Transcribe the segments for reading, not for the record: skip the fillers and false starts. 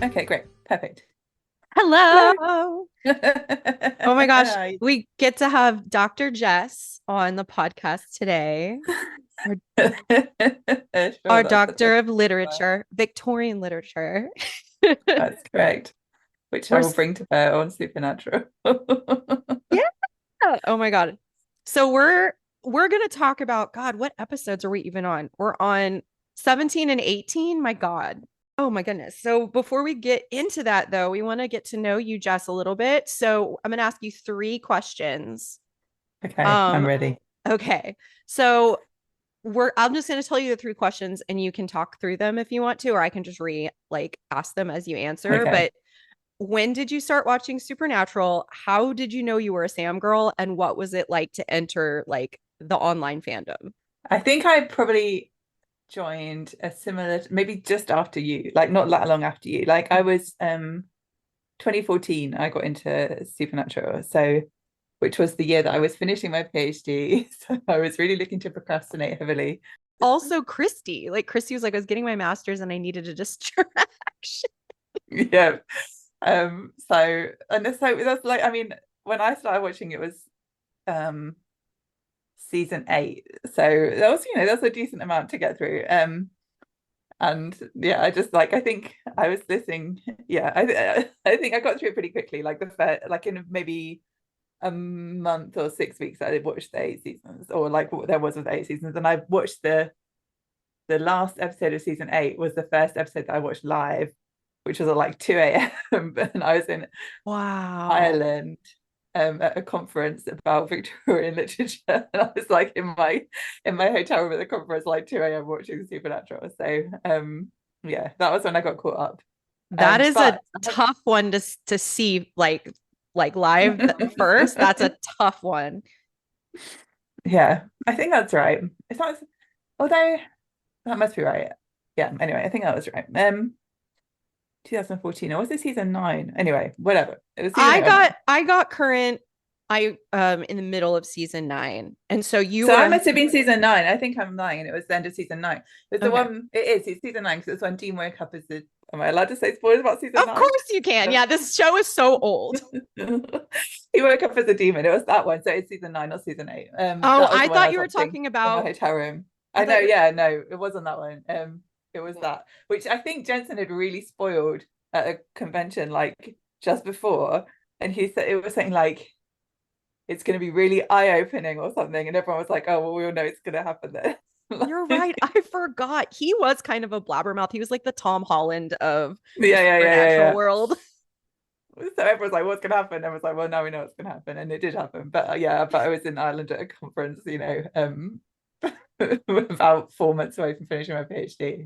Okay, great. Perfect. Hello. Hello. Oh my gosh, Hi. we get to have Dr. Jess on the podcast today. Our, Sure, our that's the doctor best of word. literature, Victorian literature. That's correct. Which I We're will bring to bear on Supernatural. yeah. Oh my God. So we're gonna talk about God, what episodes are we even on? We're on 17 and 18. My God. Oh my goodness. So before we get into that though, we want to get to know you, Jess, a little bit. So I'm gonna ask you three questions. Okay, I'm Um, ready. okay. So I'm just going to tell you the three questions and you can talk through them if you want to, or I can just ask them as you answer. Okay. But when did you start watching Supernatural? How did you know you were a Sam girl? And what was it like to enter like the online fandom? I think I probably joined a similar, maybe just after you, like not that long after you. Like I was 2014, I got into Supernatural. So which was the year that I was finishing my PhD. So I was really looking to procrastinate heavily. Also, Christy, like Christy was like, I was getting my master's and I needed a distraction. Yeah. So that's like, I mean, when I started watching it was um season 8. So that was, that's a decent amount to get through. And yeah, I just like I think I was listening. Yeah, I think I got through it pretty quickly. Like the first, like in maybe a month or 6 weeks, I watched the 8 seasons, or like what there was with the 8 seasons, and I watched the last episode of season 8 was the first episode that I watched live, which was at like 2 a.m. And I was in Wow. Ireland at a conference about Victorian literature. And I was like in my hotel room at the conference, like 2 a.m. watching Supernatural. So yeah, that was when I got caught up. That is a But tough one to see like live first. That's a tough one. yeah, I think that's right. It's not, although that must be right. Yeah, anyway, I think that was right. 2014, or was it season 9? Anyway, whatever. It was season I 8 or 9. got I got current I in the middle of season 9. And so you So I were must have been season 9. I think I'm lying, and it was the end of season 9. It's the okay. one. It's season 9 because it's when Dean woke up as the. Am I allowed to say spoilers about season Of 9? course you can. No. Yeah, this show is so old. He woke up as a demon. It was that one. So it's season 9 or season 8. Oh, That was I the one I thought was you were watching talking in my about hotel room. I I know. thought you Yeah, no, it wasn't that one. It was that, which I think Jensen had really spoiled at a convention like just before, and he said it was something like it's going to be really eye-opening or something, and everyone was like, "Oh, well, we all know it's going to happen then." you're right. I forgot. He was kind of a blabbermouth. He was like the Tom Holland of the Yeah, yeah, yeah, yeah, supernatural yeah. world. So everyone's like, "What's going to happen?" Everyone's like, "Well, now we know what's going to happen," and it did happen. But yeah, but I was in Ireland at a conference, about 4 months away from finishing my PhD.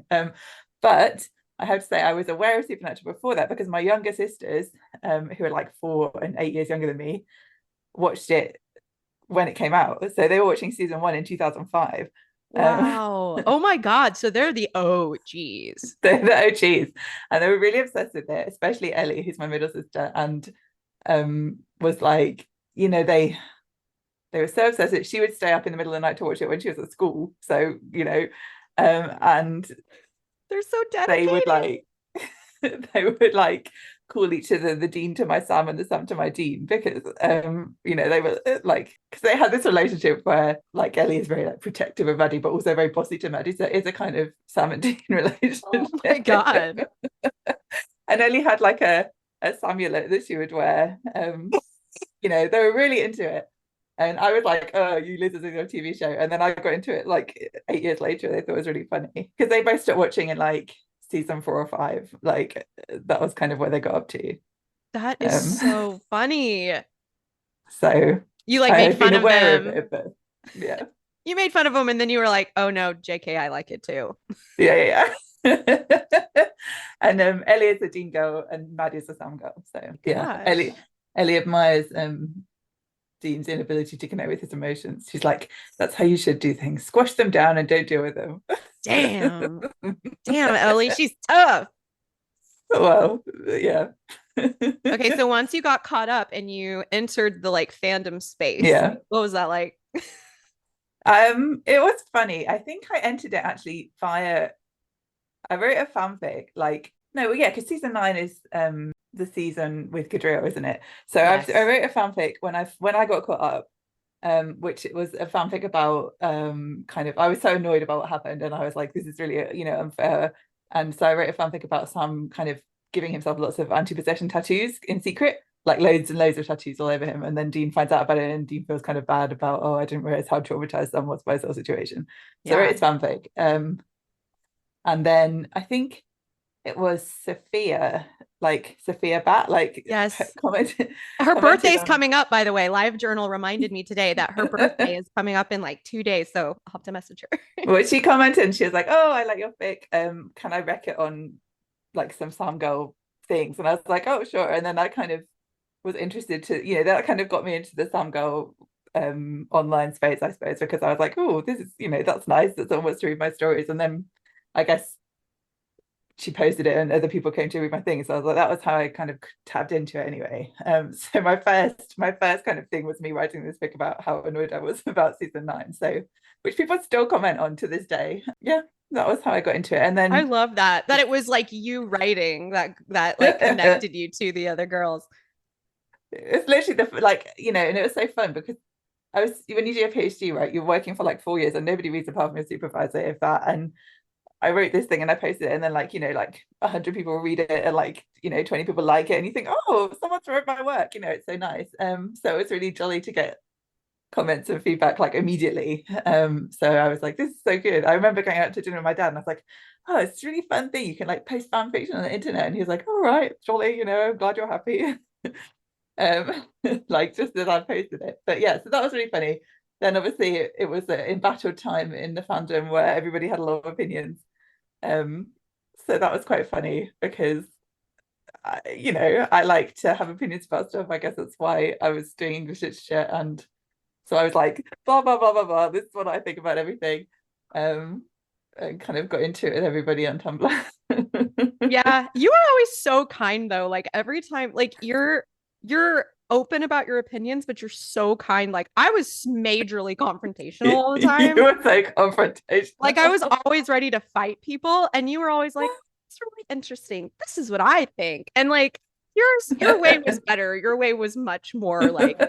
But I have to say, I was aware of Supernatural before that because my younger sisters, who are like 4 and 8 years younger than me, watched it when it came out. So they were watching season 1 in 2005. Um, Wow. Oh my God. So they're the OGs. the OGs, and they were really obsessed with it, especially Ellie, who's my middle sister, and was like, they were so obsessed that she would stay up in the middle of the night to watch it when she was at school. So, and They're so they would dedicated. like they would like call each other the dean to my Sam and the Sam to my dean because they were like because they had this relationship where like Ellie is very like protective of Maddie but also very bossy to Maddie, so it's a kind of Sam and Dean Oh my relationship. God. And Ellie had like a Samulet that she would wear. They were really into it. And I was like, oh, you losers in your TV show. And then I got into it like 8 years later. They thought it was really funny because they both stopped watching in like season 4 or 5. Like that was kind of where they got up to. That is Um, so funny. so You like I made had been fun of aware of them. it, but yeah, You made fun of them and then you were like, "Oh no, JK, I like it too." yeah, yeah. And Ellie is a Dean girl and Maddie is a Sam girl. So yeah, Ellie Gosh. Ellie admires Dean's inability to connect with his emotions. She's like, that's how you should do things. Squash them down and don't deal with them. Damn. Damn, Ellie, she's tough. Well, yeah. Okay, so once you got caught up and you entered the like fandom space, Yeah. what was that like? It was funny. I think I entered it actually via I wrote a fanfic like No, well, yeah, because season 9 is the season with Gadriel, isn't it? So I Yes. wrote a fanfic when I got caught up, which it was a fanfic about kind of I was so annoyed about what happened, and I was like, this is really unfair. And so I wrote a fanfic about Sam kind of giving himself lots of anti-possession tattoos in secret, like loads and loads of tattoos all over him. And then Dean finds out about it, and Dean feels kind of bad about, oh, I didn't realize how traumatized Sam was by this whole situation. So I wrote Yeah. his fanfic. And then I think it was Sophia, like Sophia Bat, like Yes. commented Her commented birthday's on coming up, by the way. Live Journal reminded me today that her birthday is coming up in like 2 days. So I'll have to message her. well, she commented and she was like, "Oh, I like your fic. Can I wreck it on like some Sam Girl things?" And I was like, "Oh, sure." And then I kind of was interested to, that kind of got me into the Sam Girl online space, I suppose, because I was like, "Oh, this is, that's nice. That's almost to read my stories." And then I guess she posted it and other people came to read my thing. So I was like, that was how I kind of tapped into it anyway. So my first kind of thing was me writing this book about how annoyed I was about season 9. So which people still comment on to this day. Yeah, that was how I got into it. And I then love that it was like you writing that like connected you to the other girls. it's literally and it was so fun because I was when you do a PhD, right, you're working for like 4 years and nobody reads apart from your supervisor, if that. And I wrote this thing and I posted it, and then like 100 people read it, and 20 people like it, and you think, oh, someone's read my work. It's so nice. So it's really jolly to get comments and feedback like immediately. So I was like, this is so good. I remember going out to dinner with my dad, and I was like, oh, it's a really fun thing. You can like post fan fiction on the internet, and he was like, all right, jolly. I'm glad you're happy. um, like just as I posted it. But yeah, so that was really funny. Then obviously it was an embattled time in the fandom where everybody had a lot of opinions. Um, so that was quite funny because I like to have opinions about stuff. I guess that's why I was doing English literature, and so I was like, blah blah blah blah blah. This is what I think about everything, um, and kind of got into it with everybody on Tumblr. Yeah, you are always so kind though. Like every time, like you're open about your opinions, but you're so kind. Like I was majorly confrontational all the You time. were so Like I was confrontational. always ready to fight people, and you were always like, "It's really interesting. This is what I think." And like your way was better. Your way was much more like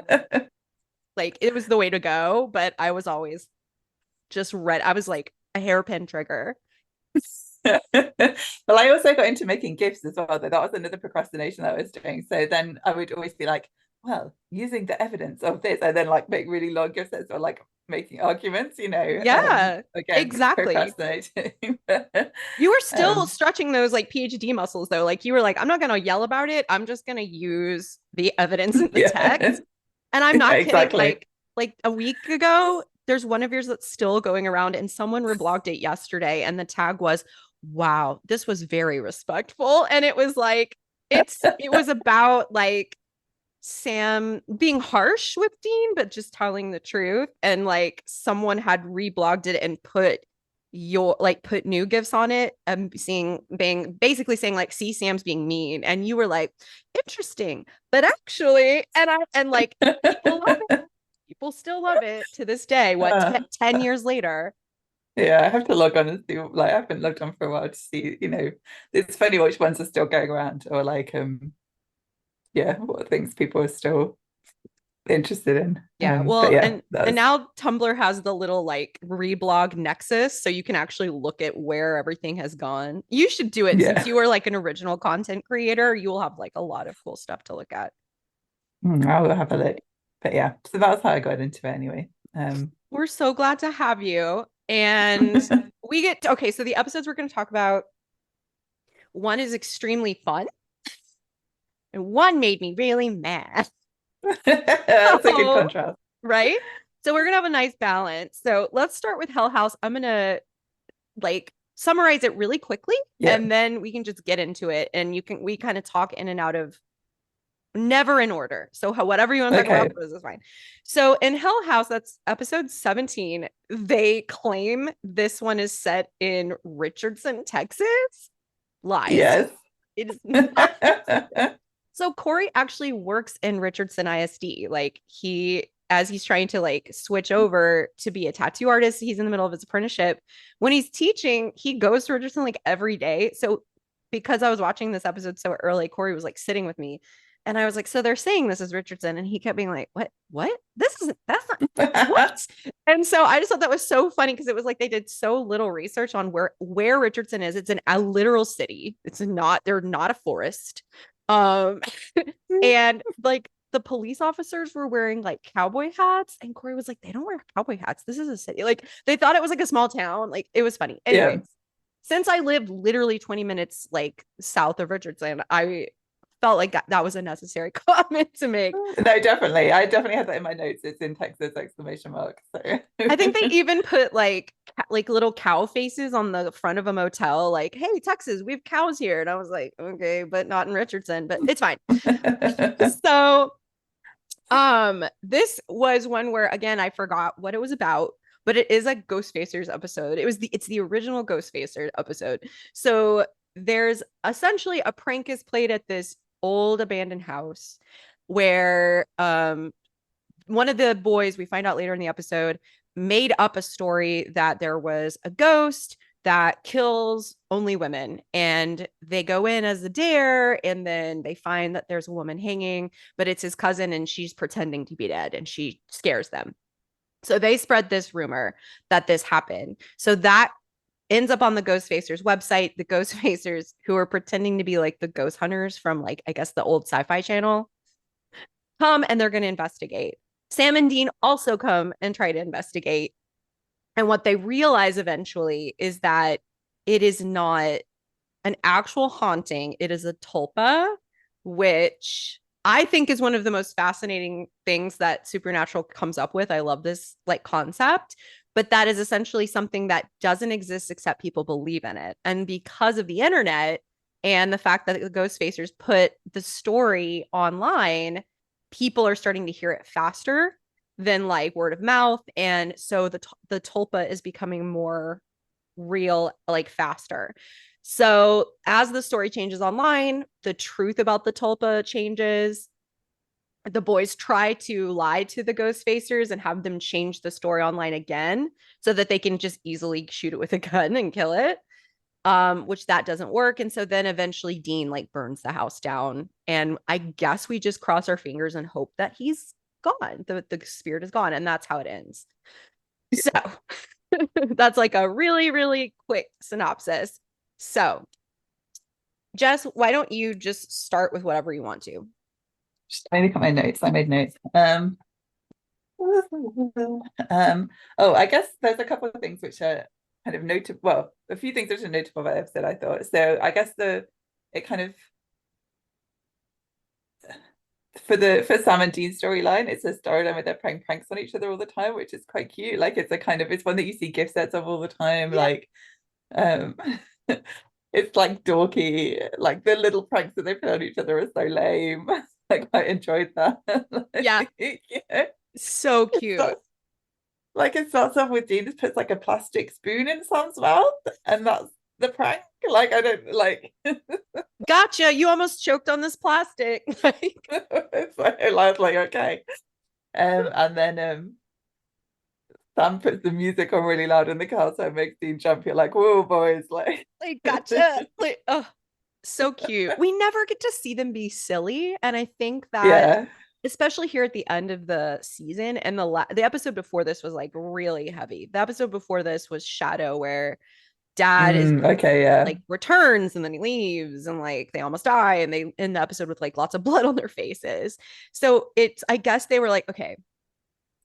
it was the way to go. But I was always just red. I was like a hairpin trigger. Well, I also got into making gifts as well, though. That was another procrastination that I was doing. So then I would always be like, well, using the evidence of this, and then like make really long gifts or like making arguments, Yeah, again, exactly. procrastinating. You were still um, stretching those like PhD muscles though. Like you were like, I'm not gonna yell about it. I'm just gonna use the evidence in the yeah, text. And I'm yeah, not kidding. exactly. Like a week ago, there's one of yours that's still going around, and someone reblogged it yesterday, and the tag was, "Wow, this was very respectful." And it was like, it was about like Sam being harsh with Dean, but just telling the truth. And like someone had reblogged it and put new gifts on it and seeing being basically saying like, see Sam's being mean. And you were like, interesting. But actually, and like people love it. People still love it to this day. What, uh, 10 years later? yeah, I have to log on and see. Like, I've been logged on for a while to see. It's funny which ones are still going around, or like, yeah, what things people are still interested in. Yeah, But well, yeah, and now Tumblr has the little like reblog nexus, so you can actually look at where everything has gone. You should do it since yeah. you are like an original content creator. You will have like a lot of cool stuff to look at. I'll have a look. But yeah, so that's how I got into it anyway. We're so glad to have you. And okay, so the episodes we're going to talk about, one is extremely fun, and one made me really mad. That's a good So, contrast. right? So we're gonna have a nice balance. So let's start with Hell House. I'm gonna like summarize it really quickly, Yeah. and then we can just get into it. And we kind of talk in and out of, never in order. So whatever you want to talk about, Okay. this is fine. So in Hell House, that's episode 17. They claim this one is set in Richardson, Texas. Lies. Yes. It is not. So Corey actually works in Richardson ISD. Like as he's trying to like switch over to be a tattoo artist, he's in the middle of his apprenticeship. When he's teaching, he goes to Richardson like every day. So because I was watching this episode so early, Corey was like sitting with me and I was like, so they're saying this is Richardson. And he kept being like, what? This isn't, that's not, what? And so I just thought that was so funny because it was like they did so little research on where Richardson is. It's in a literal city. It's not, they're not a forest. Um, and like the police officers were wearing like cowboy hats, and Corey was like, they don't wear cowboy hats. This is a city. Like they thought it was like a small town. Like it was funny. Yeah. Anyways, since I lived literally 20 minutes like south of Richardson, I felt like that was a necessary comment to make. No, definitely. I definitely had that in my notes. It's in Texas exclamation mark. So I think they even put like little cow faces on the front of a motel, like, hey, Texas, we have cows here. And I was like, okay, but not in Richardson, but it's fine. So this was one where again I forgot what it was about, but it is a Ghostfacers episode. It's the original Ghostfacer episode. So there's essentially a prank is played at this old abandoned house where one of the boys, we find out later in the episode, made up a story that there was a ghost that kills only women, and they go in as a dare, and then they find that there's a woman hanging, but it's his cousin and she's pretending to be dead and she scares them. So they spread this rumor that this happened. So that ends up on the Ghostfacers website. The Ghostfacers, who are pretending to be like the ghost hunters from like I guess the old Sci-Fi Channel, come and they're going to investigate. Sam and Dean also come and try to investigate. And what they realize eventually is that it is not an actual haunting, it is a tulpa, which I think is one of the most fascinating things that Supernatural comes up with. I love this like concept, but that is essentially something that doesn't exist except people believe in it. And because of the internet and the fact that the Ghostfacers put the story online, people are starting to hear it faster than like word of mouth, and so the tulpa is becoming more real, like faster. So as the story changes online, the truth about the tulpa changes. The boys try to lie to the Ghostfacers and have them change the story online again so that they can just easily shoot it with a gun and kill it. Which that doesn't work. And so then eventually Dean like burns the house down. And I guess we just cross our fingers and hope that he's gone. The spirit is gone. And that's how it ends. So that's like a really, really quick synopsis. So, Jess, why don't you just start with whatever you want to? just trying to look at my notes. I made notes. Oh, I guess there's a couple of things which are kind of notable. Well, a few things which are notable about the episode, I thought. So I guess it kind of for Sam and Dean's storyline, it's a storyline where they're playing pranks on each other all the time, which is quite cute. Like it's a kind of it's one that you see gift sets of all the time. Yeah. Like um it's like dorky, like the little pranks that they play on each other are so lame. I quite enjoyed that. Yeah. Yeah. So cute. Like it starts off with Dean just puts like a plastic spoon in Sam's mouth, and that's the prank. Like I don't like. Gotcha. You almost choked on this plastic. It's like, I was like, okay. And then Sam puts the music on really loud in the car, so it makes Dean jump. You're like, whoa, boys! Like Gotcha. Like, oh, so cute. We never get to see them be silly, and I think that yeah, especially here at the end of the season, and the episode before this was like really heavy. The episode before this was Shadow, where dad is okay, yeah, like returns and then he leaves and like they almost die and they end the episode with like lots of blood on their faces. So it's I guess they were like, okay,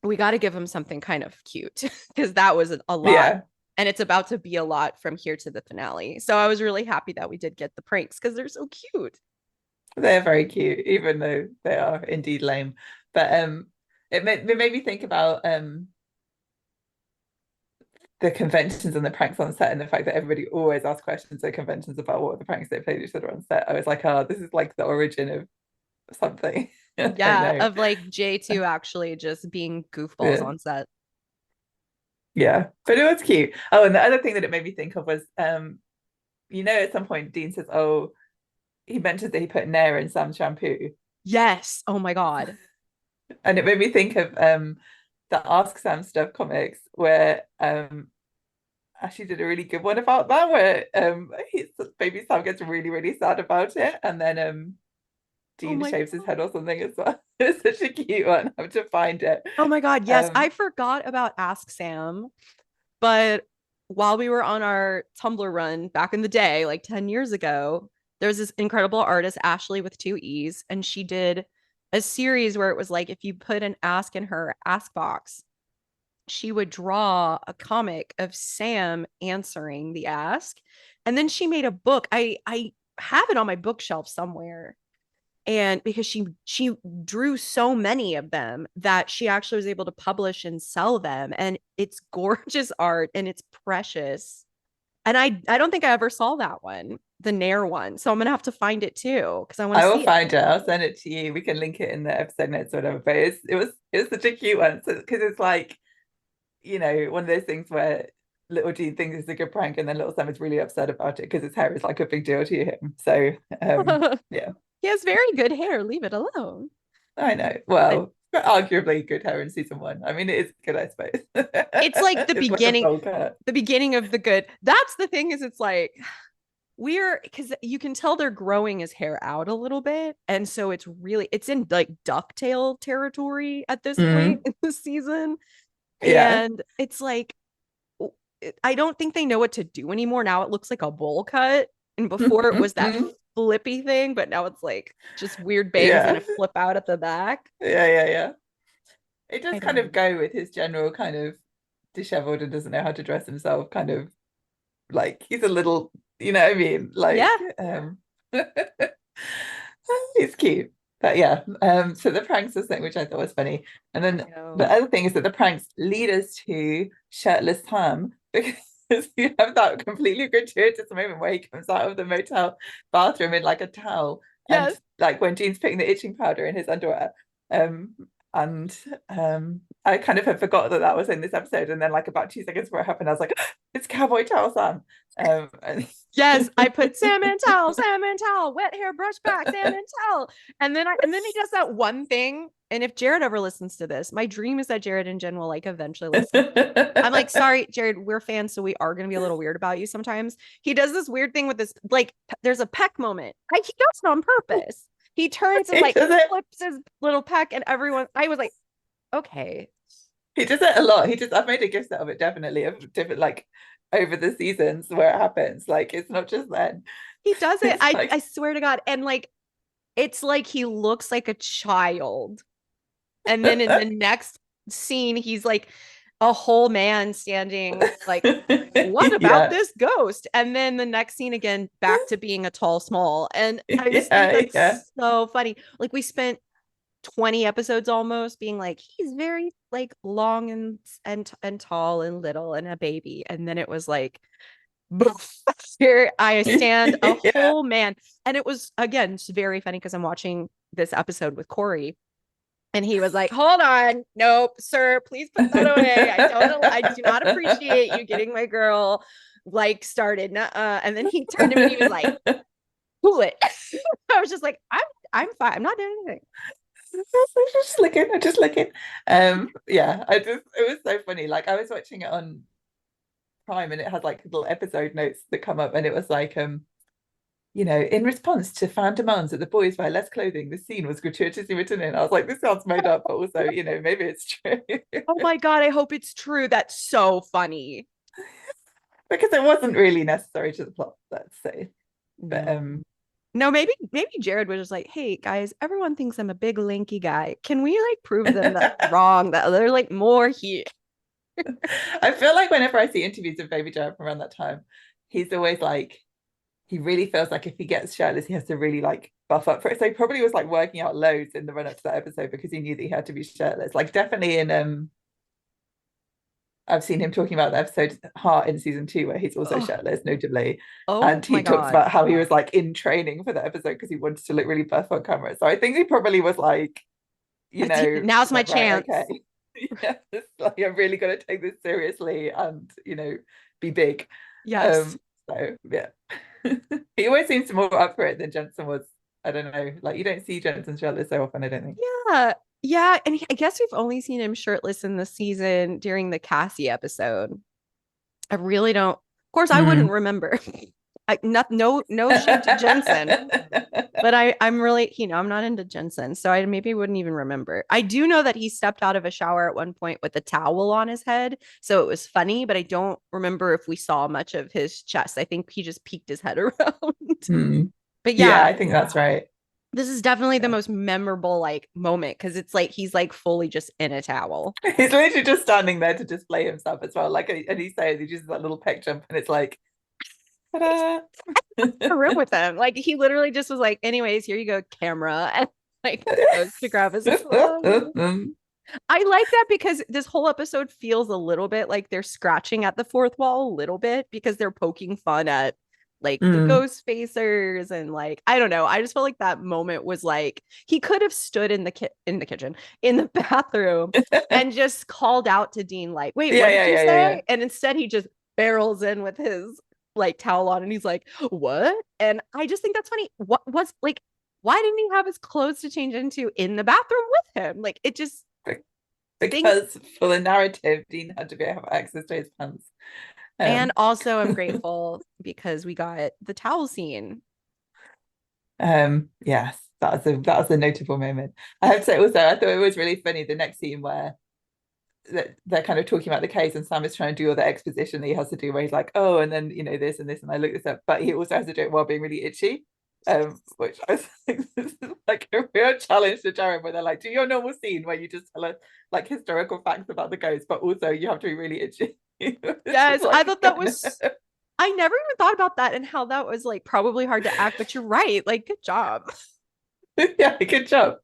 we got to give him something kind of cute because that was a lot. yeah. And it's about to be a lot from here to the finale. So I was really happy that we did get the pranks because they're so cute. They're very cute, even though they are indeed lame. But it made me think about the conventions and the pranks on set, and the fact that everybody always asks questions at conventions about what the pranks they played each other on set. I was like, oh, this is like the origin of something. Yeah, of like J2 actually just being goofballs Yeah. on set. Yeah, but it was cute. Oh, and the other thing that it made me think of was, at some point Dean says, "Oh, he mentions that he put Nair in Sam's shampoo," Yes. Oh my God. and it made me think of the Ask Sam Stuff comics, where Ashley did a really good one about that, where baby Sam gets really, really sad about it, and then Oh Dean my shaves his head or something as well. It's such a cute one. I have to find it. Oh my God. Yes. Um, I forgot about Ask Sam, but while we were on our Tumblr run back in the day, like 10 years ago, there's this incredible artist, Ashley with two E's, and she did a series where it was like if you put an ask in her ask box, she would draw a comic of Sam answering the ask. And then she made a book. I have it on my bookshelf somewhere, and because she drew so many of them that she actually was able to publish and sell them, and it's gorgeous art and it's precious. And I don't think I ever saw that one, the Nair one, so I'm gonna have to find it too because I want I to will see it. find it. I'll send it to you. We can link it in the episode notes or whatever. But it was such a cute one. So because it's like, one of those things where little Dean thinks it's a good prank, and then little Sam is really upset about it because his hair is like a big deal to him. So yeah, He has very good hair, leave it alone. I know. But Well, arguably good hair in season one. I mean, it is good, I suppose. it's like It's like a bowl cut. the beginning of the good. That's the thing, is it's like we're because you can tell they're growing his hair out a little bit, and so it's in like ducktail territory at this point Mm, in the season. yeah. And it's like I don't think they know what to do anymore. Now it looks like a bowl cut, and before it was that flippy thing, but now it's like just weird bangs and Yeah. a flip out at the back. Yeah. It I does don't kind of know. go with his general kind of disheveled and doesn't know how to dress himself, kind of like he's a little, you know what I mean? Like, Yeah. he's cute. But yeah, so the pranks are something which I thought was funny. And then the No. other thing is that the pranks lead us to shirtless Tom because you have that completely gratuitous moment where he comes out of the motel bathroom in like a towel and Yes. like when Jean's putting the itching powder in his underwear. Um, and I kind of had forgot that that was in this episode. And then like about 2 seconds before it happened, I was like, it's Cowboy Towel Sam. And Yes, I put salmon towel, wet hair brush back, salmon towel. And then he does that one thing. And if Jared ever listens to this, my dream is that Jared and Jen will like eventually listen. I'm like, sorry, Jared, we're fans, so we are gonna be a little weird about you sometimes. He does this weird thing with this, like, there's a peck moment. He does it on purpose. He turns and he like does it. flips his little peck, and everyone, I was like, okay. He does it a lot. I've made a gift set of it definitely of different like over the seasons where it happens. Like it's not just then. He does it. It's I like swear to God. And like it's like he looks like a child. And then in the next scene, he's like a whole man standing, like, what about yeah. this ghost? And then the next scene again, back to being a tall, small. And I just think Yeah. that's so funny. Like we spent 20 episodes almost being like, he's very like long and tall and little and a baby. And then it was like, boof, here I stand a Yeah. whole man. And it was again it's very funny because I'm watching this episode with Corey, and he was like, hold on, nope, sir, please put that away. I do not appreciate you getting my girl like started. Nuh-uh. And then he turned to me and he was like, cool it. I was just like, I'm fine. I'm not doing anything. I'm just looking. Yeah, it was so funny. Like I was watching it on Prime and it had like little episode notes that come up and it was like in response to fan demands that the boys wear less clothing, the scene was gratuitously written in. I was like, this sounds made up, but also, maybe it's true. Oh my God, I hope it's true. That's so funny. Because it wasn't really necessary to the plot, let's say. But No. No, maybe Jared was just like, hey guys, everyone thinks I'm a big lanky guy. Can we like prove them that wrong? That they're like more here. I feel like whenever I see interviews of Baby Jared from around that time, he's always like, he really feels like if he gets shirtless, he has to really like buff up for it. So he probably was like working out loads in the run up to that episode because he knew that he had to be shirtless. Like definitely in I've seen him talking about the episode Heart in season 2 where he's also Oh, shirtless, notably. oh And my he talks God. about how he was like in training for the episode because he wanted to look really buff on camera. So I think he probably was like, Now's my like, right, chance. okay. Yeah, it's like I'm really gonna take this seriously and be big. Yes. So yeah. He always seems more up for it than Jensen was. I don't know. Like you don't see Jensen shirtless so often, I don't think. Yeah. Yeah. And I guess we've only seen him shirtless in the season during the Cassie episode. I really don't. Of course, I wouldn't Mm. remember. No shade to Jensen, but I'm really, I'm not into Jensen, so I maybe wouldn't even remember. I do know that he stepped out of a shower at one point with a towel on his head, so it was funny, but I don't remember if we saw much of his chest. I think he just peeked his head around. Mm. But Yeah, yeah, I think that's right. this is definitely the Yeah. most memorable like moment because it's like he's like fully just in a towel. He's literally just standing there to display himself as well. Like, and he says he uses that little peck jump, and it's like, ta-da! A room with him. Like he literally just was like, anyways, here you go, camera. And like goes to grab his phone. I like that because this whole episode feels a little bit like they're scratching at the fourth wall a little bit because they're poking fun at like the Mm. ghost facers and like I don't know. I just felt like that moment was like he could have stood in the kitchen in the bathroom and just called out to Dean like, "Wait, Yeah, what did yeah, you yeah, yeah, yeah. say?" And instead he just barrels in with his like towel on and he's like, "What?" And I just think that's funny. What was like why didn't he have his clothes to change into in the bathroom with him? Like it just things. Because for the narrative, Dean had to be have access to his pants. And Um, also I'm grateful because we got the towel scene. yes, that was a notable moment. I have to say also, I thought it was really funny the next scene where they're kind of talking about the case and Sam is trying to do all the exposition that he has to do where he's like, oh, and then this and this, and I looked this up, but he also has to do it while being really itchy. Which I was like, this is like a real challenge to Jared, where they're like, do your normal scene where you just tell us like historical facts about the ghost, but also you have to be really itchy. Yes, I Like, thought that was I never even thought about that and how that was like probably hard to act, but you're right. Like good job. yeah, good job.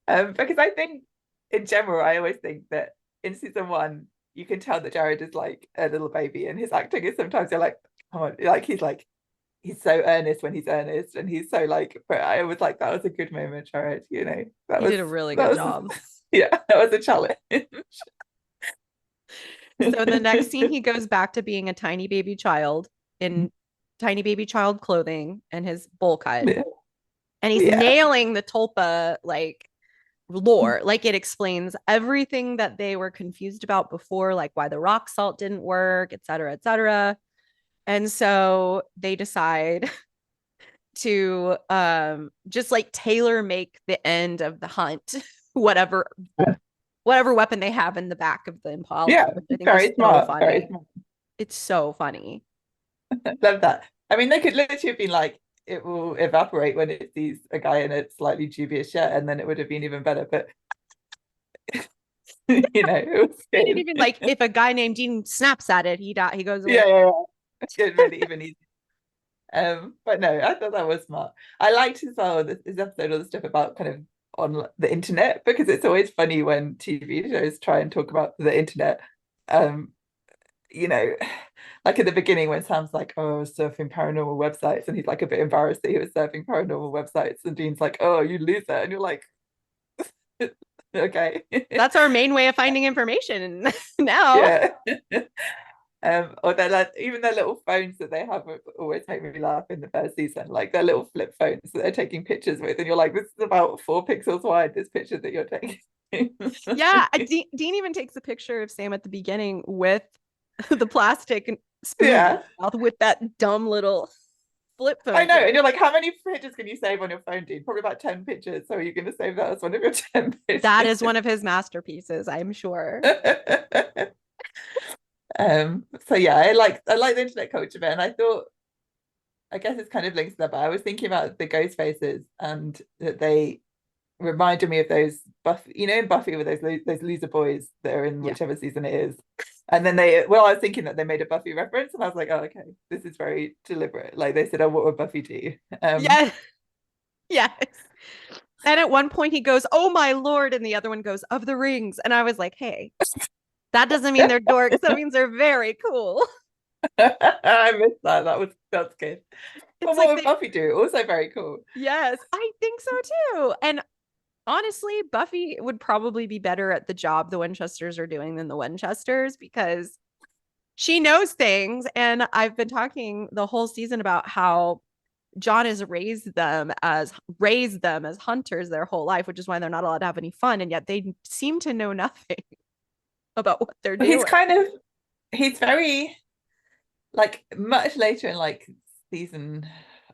Because I think in general, I always think that in season one, you can tell that Jared is like a little baby, and his acting is sometimes you're like, come on, like he's so earnest when he's earnest, and he's so like. But I was like, that was a good moment, Jared. That You was did a really that good was job. yeah, that was a challenge. So in the next scene, he goes back to being a tiny baby child in tiny baby child clothing and his bowl cut. Yeah, And he's yeah. nailing the Tulpa like lore. Like it explains everything that they were confused about before, like why the rock salt didn't work, et cetera, et cetera. And so they decide to just like tailor make the end of the hunt, whatever whatever weapon they have in the back of the Impala, Yeah, which I think is very so smart, very funny. smart. It's so funny. Love that. I mean, they could literally have been like, it will evaporate when it sees a guy in a slightly dubious shirt, and then it would have been even better. But it was He didn't good. even like if a guy named Dean snaps at it, he goes away. Yeah, yeah, yeah. It made it even easier. But no, I thought that was smart. I liked as well this episode all the stuff about kind of on the internet because it's always funny when TV shows try and talk about the internet. Um, you know, like at the beginning when Sam's like, "Oh, I was surfing paranormal websites," and he's like a bit embarrassed that he was surfing paranormal websites, and Dean's like, "Oh, you loser," and you're like, "Okay, That's our main way of finding information now. yeah." Or they're like even their little phones that they have always make me laugh in the first season, like their little flip phones that they're taking pictures with, and you're like, this is about 4 pixels wide, this picture that you're taking. Yeah, Dean even takes a picture of Sam at the beginning with the plastic spoon in his Yeah, mouth with that dumb little flip I phone know. thing. And you're like, how many pictures can you save on your phone, dude? Probably about 10 pictures. So are you going to save that as one of your 10 That pictures? is one of his masterpieces, I'm sure. So yeah, I like the internet culture bit, and I thought I guess it's kind of linked to that, but I was thinking about the ghost faces and that they reminded me of those Buffy, in Buffy with those loser boys that are in Yeah. whichever season it is. And then I was thinking that they made a Buffy reference, and I was like, oh, okay, this is very deliberate. Like they said, oh, what would Buffy do? Yes. Yes. And at one point he goes, "Oh my lord," and the other one goes, "Of the rings." And I was like, "Hey, that doesn't mean they're dorks. That means they're very cool." I missed that. That's good. But It's what like would they Buffy do? Also very cool. yes, I think so too. And honestly, Buffy would probably be better at the job the Winchesters are doing than the Winchesters because she knows things. And I've been talking the whole season about how John has raised them as hunters their whole life, which is why they're not allowed to have any fun. And yet they seem to know nothing about what they're He's doing. kind of he's very like much later in like season,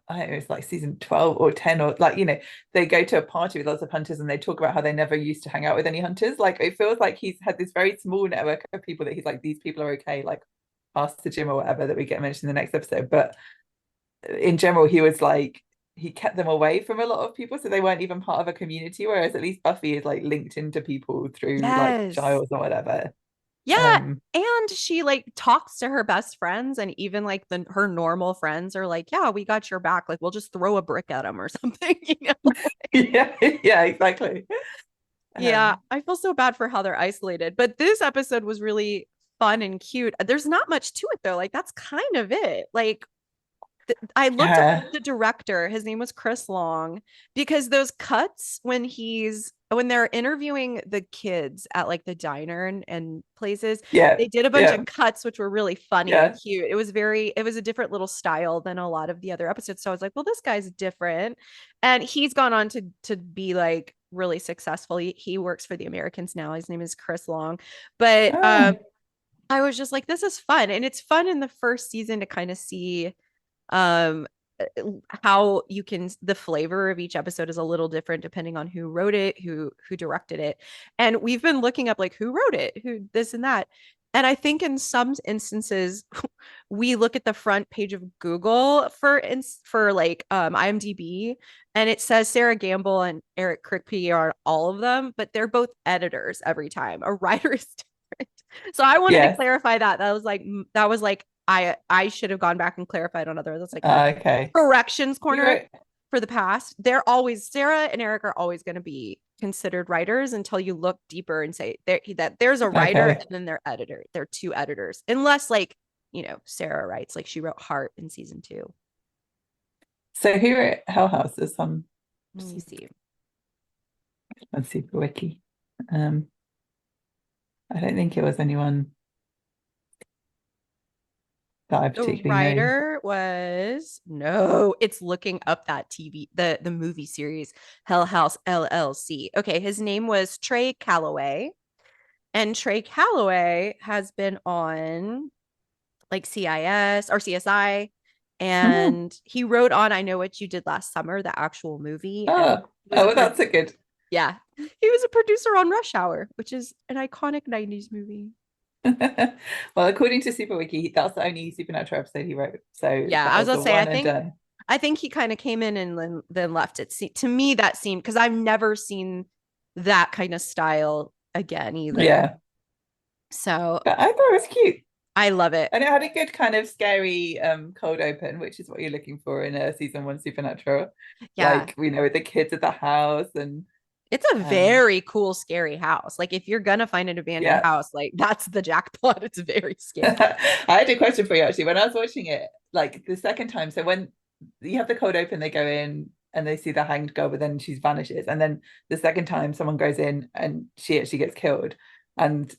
I don't know, it's like season 12 or 10, or like, they go to a party with lots of hunters and they talk about how they never used to hang out with any hunters. Like it feels like he's had this very small network of people that he's like, these people are okay, like past the gym or whatever, that we get mentioned in the next episode. But in general, he was like, he kept them away from a lot of people, so they weren't even part of a community, whereas at least Buffy is like linked into people through like Yes. Giles or whatever. Yeah, um and she like talks to her best friends, and even like her normal friends are like, yeah, we got your back, like we'll just throw a brick at him or something, yeah, yeah, exactly. Yeah, um I feel so bad for how they're isolated, but this episode was really fun and cute. There's not much to it though. Like that's kind of it. Like I looked up yeah, the director. His name was Chris Long, because those cuts when they're interviewing the kids at like the diner and places, yeah, they did a bunch yeah, of cuts which were really funny and yeah. cute. It was a different little style than a lot of the other episodes. So I was like, well, this guy's different. And he's gone on to be like really successful. He works for the Americans now. His name is Chris Long. But Oh, I was just like, this is fun. And it's fun in the first season to kind of see um how you can the flavor of each episode is a little different depending on who wrote it, who directed it. And we've been looking up like who wrote it, who this and that. And I think in some instances we look at the front page of Google for like IMDb, and it says Sarah Gamble and Eric Kripke are all of them, but they're both editors every time. A writer is different. So I wanted to yes. clarify that. That was like I should have gone back and clarified on other. That's like my Okay. corrections Who corner wrote? for the past. They're always Sarah and Eric are always going to be considered writers until you look deeper and say that there's a writer Okay. and then they're editor. They're two editors, unless like Sarah writes, like she wrote Heart in season 2. So who wrote Hell House is on Let me see. Super Wiki. Um, I don't think it was anyone that I The particularly know. writer was no, it's looking up that the movie series Hell House LLC. Okay, his name was Trey Calloway, and Trey Calloway has been on like CIS or CSI, Oh, and he wrote on I Know What You Did Last Summer, the actual movie, and oh, he was oh, well, that's a good. yeah, he was a producer on Rush Hour, which is an iconic 90s movie. Well, according to Super Wiki, that's the only Supernatural episode he wrote. So Yeah, that I was was gonna the say, one and done. I think he kind of came in and then left it. To me, that seemed, because I've never seen that kind of style again either. Yeah, So but I thought it was cute. I love it. And it had a good kind of scary cold open, which is what you're looking for in a season one Supernatural. Yeah. Like, with the kids at the house and It's a um very cool, scary house. Like if you're gonna find an abandoned yeah. house, like that's the jackpot. It's very scary. I had a question for you actually. When I was watching it, like the second time, so when you have the cold open, they go in and they see the hanged girl, but then she vanishes. And then the second time someone goes in and she actually gets killed. And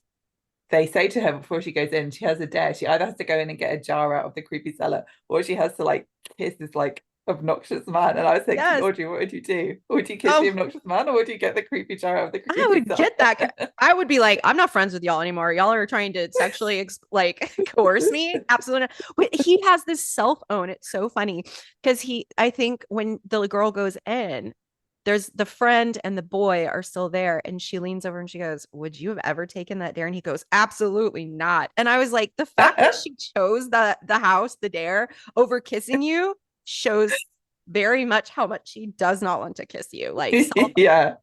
they say to her before she goes in, she has a dare. She either has to go in and get a jar out of the creepy cellar, or she has to like kiss this like obnoxious man. And I was thinking, Yes. Audrey, what would you do? Would you kiss the Oh, obnoxious man, or would you get the creepy jar out of the I creepy would cellar? get that. I would be like, I'm not friends with y'all anymore. Y'all are trying to sexually like coerce me. Absolutely not. But he has this self own. It's so funny because I think when the girl goes in, there's the friend and the boy are still there, and she leans over and she goes, "Would you have ever taken that dare?" And he goes, "Absolutely not." And I was like, the fact that she chose the house, the dare over kissing you shows very much how much she does not want to kiss you. Like Yeah,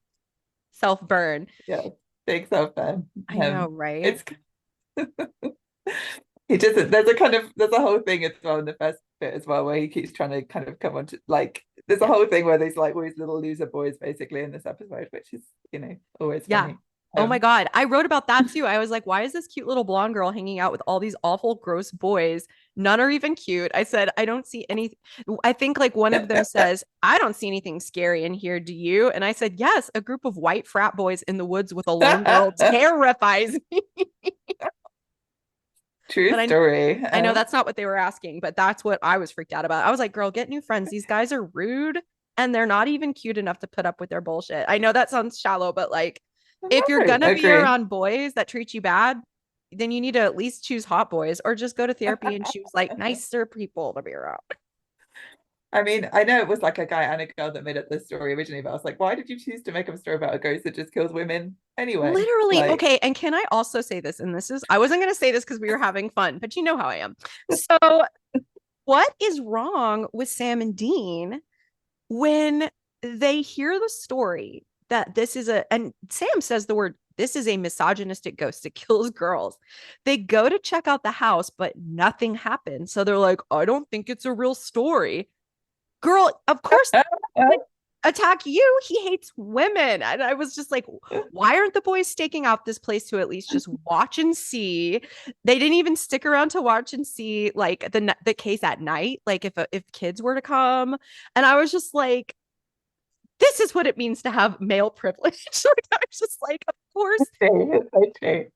self burn. yeah, big self fan. I know, right? It's he doesn't. There's a whole thing as well in the first bit as well where he keeps trying to kind of come on to like. There's a whole thing where there's like always little loser boys basically in this episode, which is always Yeah. funny. Oh my Um, God. I wrote about that too. I was like, why is this cute little blonde girl hanging out with all these awful, gross boys? None are even cute. I said, I don't see any. I think like one of them says, I don't see anything scary in here. Do you? And I said, yes, a group of white frat boys in the woods with a lone girl terrifies me. True But story. I know that's not what they were asking, but that's what I was freaked out about. I was like, girl, get new friends. These guys are rude and they're not even cute enough to put up with their bullshit. I know that sounds shallow, but like, if you're No, gonna be agree. around boys that treat you bad, then you need to at least choose hot boys or just go to therapy and choose like nicer people to be around. I mean, I know it was like a guy and a girl that made up this story originally, but I was like, why did you choose to make up a story about a ghost that just kills women anyway? Literally. Like, Okay. And can I also say this? And this is, I wasn't going to say this because we were having fun, but you know how I am. So, what is wrong with Sam and Dean when they hear the story that this is and Sam says the word, this is a misogynistic ghost that kills girls. They go to check out the house, but nothing happens. So they're like, I don't think it's a real story. Girl, of course, attack you. He hates women. And I was just like, why aren't the boys staking out this place to at least just watch and see? They didn't even stick around to watch and see like the case at night, like if kids were to come. And I was just like, this is what it means to have male privilege. Like, I was just like, of course, it's so true.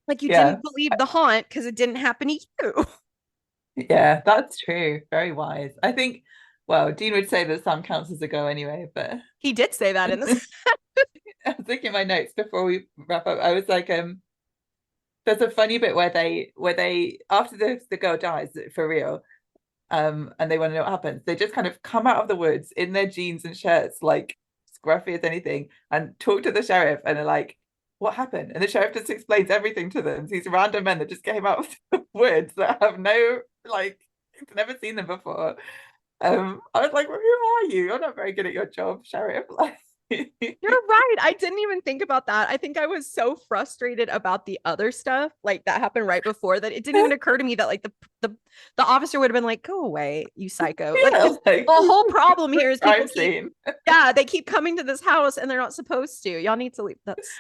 like you Yeah. didn't believe the haunt because it didn't happen to you. Yeah, that's true. Very wise. I think, well, Dean would say that Sam counts as a go anyway, but He did say that in this. I was looking at my notes before we wrap up. I was like, there's a funny bit where they after the girl dies for real, and they want to know what happens, they just kind of come out of the woods in their jeans and shirts, like scruffy as anything, and talk to the sheriff, and they're like, what happened? And the sheriff just explains everything to them. These random men that just came out of the woods that have no, like, never seen them before. I was like, well, who are you? You're not very good at your job, sheriff. Like, You're right. I didn't even think about that. I think I was so frustrated about the other stuff like that happened right before that it didn't even occur to me that like the officer would have been like, "Go away, you psycho." Like, yeah, 'cause like, the whole problem here is people crime keep, scene. yeah, they keep coming to this house and they're not supposed to. Y'all need to leave. That's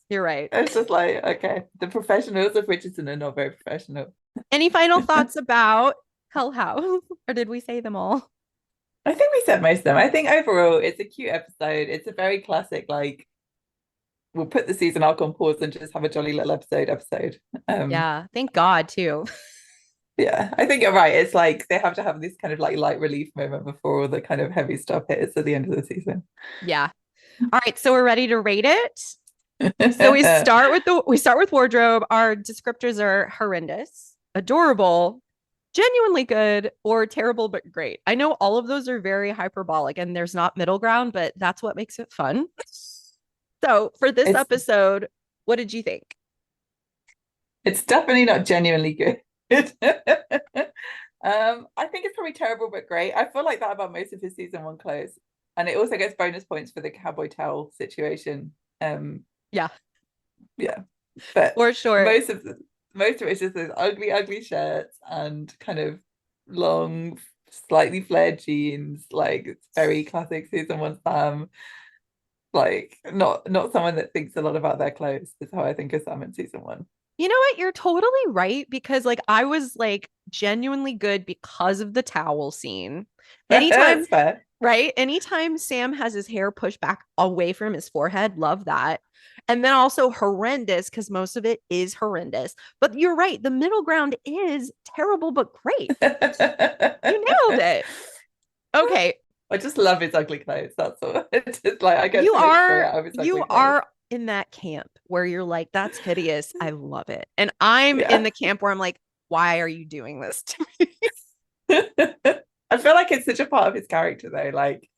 You're right. It's just like, okay, the professionals of Richardson are not very professional. Any final thoughts about Hell House, or did we say them all? I think we said most of them. I think overall it's a cute episode. It's a very classic, like, we'll put the season arc on pause and just have a jolly little episode. Yeah, thank God too. Yeah, I think you're right. It's like they have to have this kind of like light relief moment before all the kind of heavy stuff hits at the end of the season. Yeah. All right, so we're ready to rate it. So we start with wardrobe. Our descriptors are horrendous, adorable, genuinely good, or terrible but great. I know all of those are very hyperbolic and there's not middle ground, but that's what makes it fun. So for this It's episode, what did you think? it's definitely not genuinely good. I think it's probably terrible but great. I feel like that about most of his season one clothes. And it also gets bonus points for the cowboy towel situation. Yeah, Yeah. But for sure. most of it's just those ugly, ugly shirts and kind of long, slightly flared jeans. Like it's very classic season one Sam. Like not someone that thinks a lot about their clothes is how I think of Sam in season one. You know what? You're totally right because like I was like genuinely good because of the towel scene. Anytime, That's fair. right? Anytime Sam has his hair pushed back away from his forehead, love that. And then also horrendous because most of it is horrendous. But you're right, the middle ground is terrible but great. You nailed it. Okay, I just love his ugly clothes. That's all. It's just like I get you so much joy are out of his ugly you clothes. are in that camp where you're like, that's hideous. I love it. And I'm in Yeah. the camp where I'm like, why are you doing this to me? I feel like it's such a part of his character though. Like,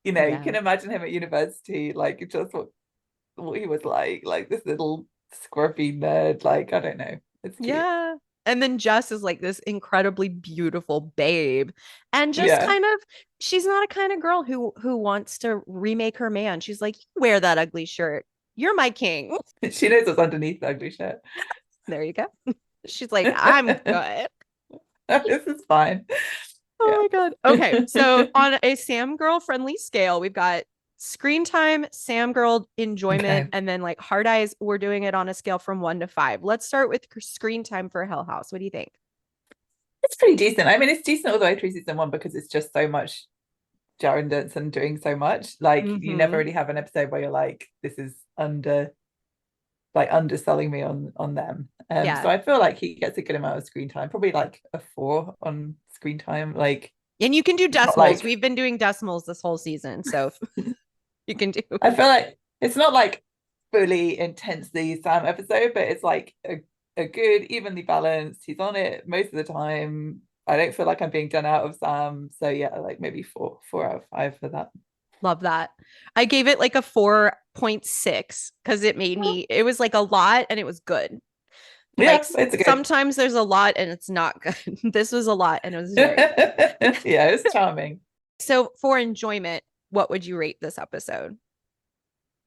you Yeah. can imagine him at university, like just what he was like this little scruffy nerd. Like, I don't know. It's cute. Yeah. And then Jess is like this incredibly beautiful babe. And just Yeah. kind of, she's not a kind of girl who wants to remake her man. She's like, you wear that ugly shirt. You're my king. She knows what's underneath the ugly shirt. There you go. She's like, I'm good. This is fine. Oh Yeah. my God. Okay. So on a Sam girl friendly scale, we've got screen time, Sam girl enjoyment, Okay. and then like hard eyes. We're doing it on a scale from 1 to 5. Let's start with screen time for Hell House. What do you think? It's pretty decent. I mean, it's decent all the way through season one because it's just so much Jaren Dunson doing so much. Like, you never Mhm. really have an episode where you're like, this is underselling me on them. Yeah. So I feel like he gets a good amount of screen time, probably like a 4 on screen time. Like, And you can do not decimals. like We've been doing decimals this whole season. So you can do. I feel like it's not like fully intensely Sam episode, but it's like are good, evenly balanced. He's on it most of the time. I don't feel like I'm being done out of Sam. So yeah, like maybe four out of five for that. Love that. I gave it like a 4.6 because it was like a lot and it was good. Like Yeah, it's good. sometimes there's a lot and it's not good. This was a lot and it was very Yeah, it's charming. so for enjoyment, what would you rate this episode?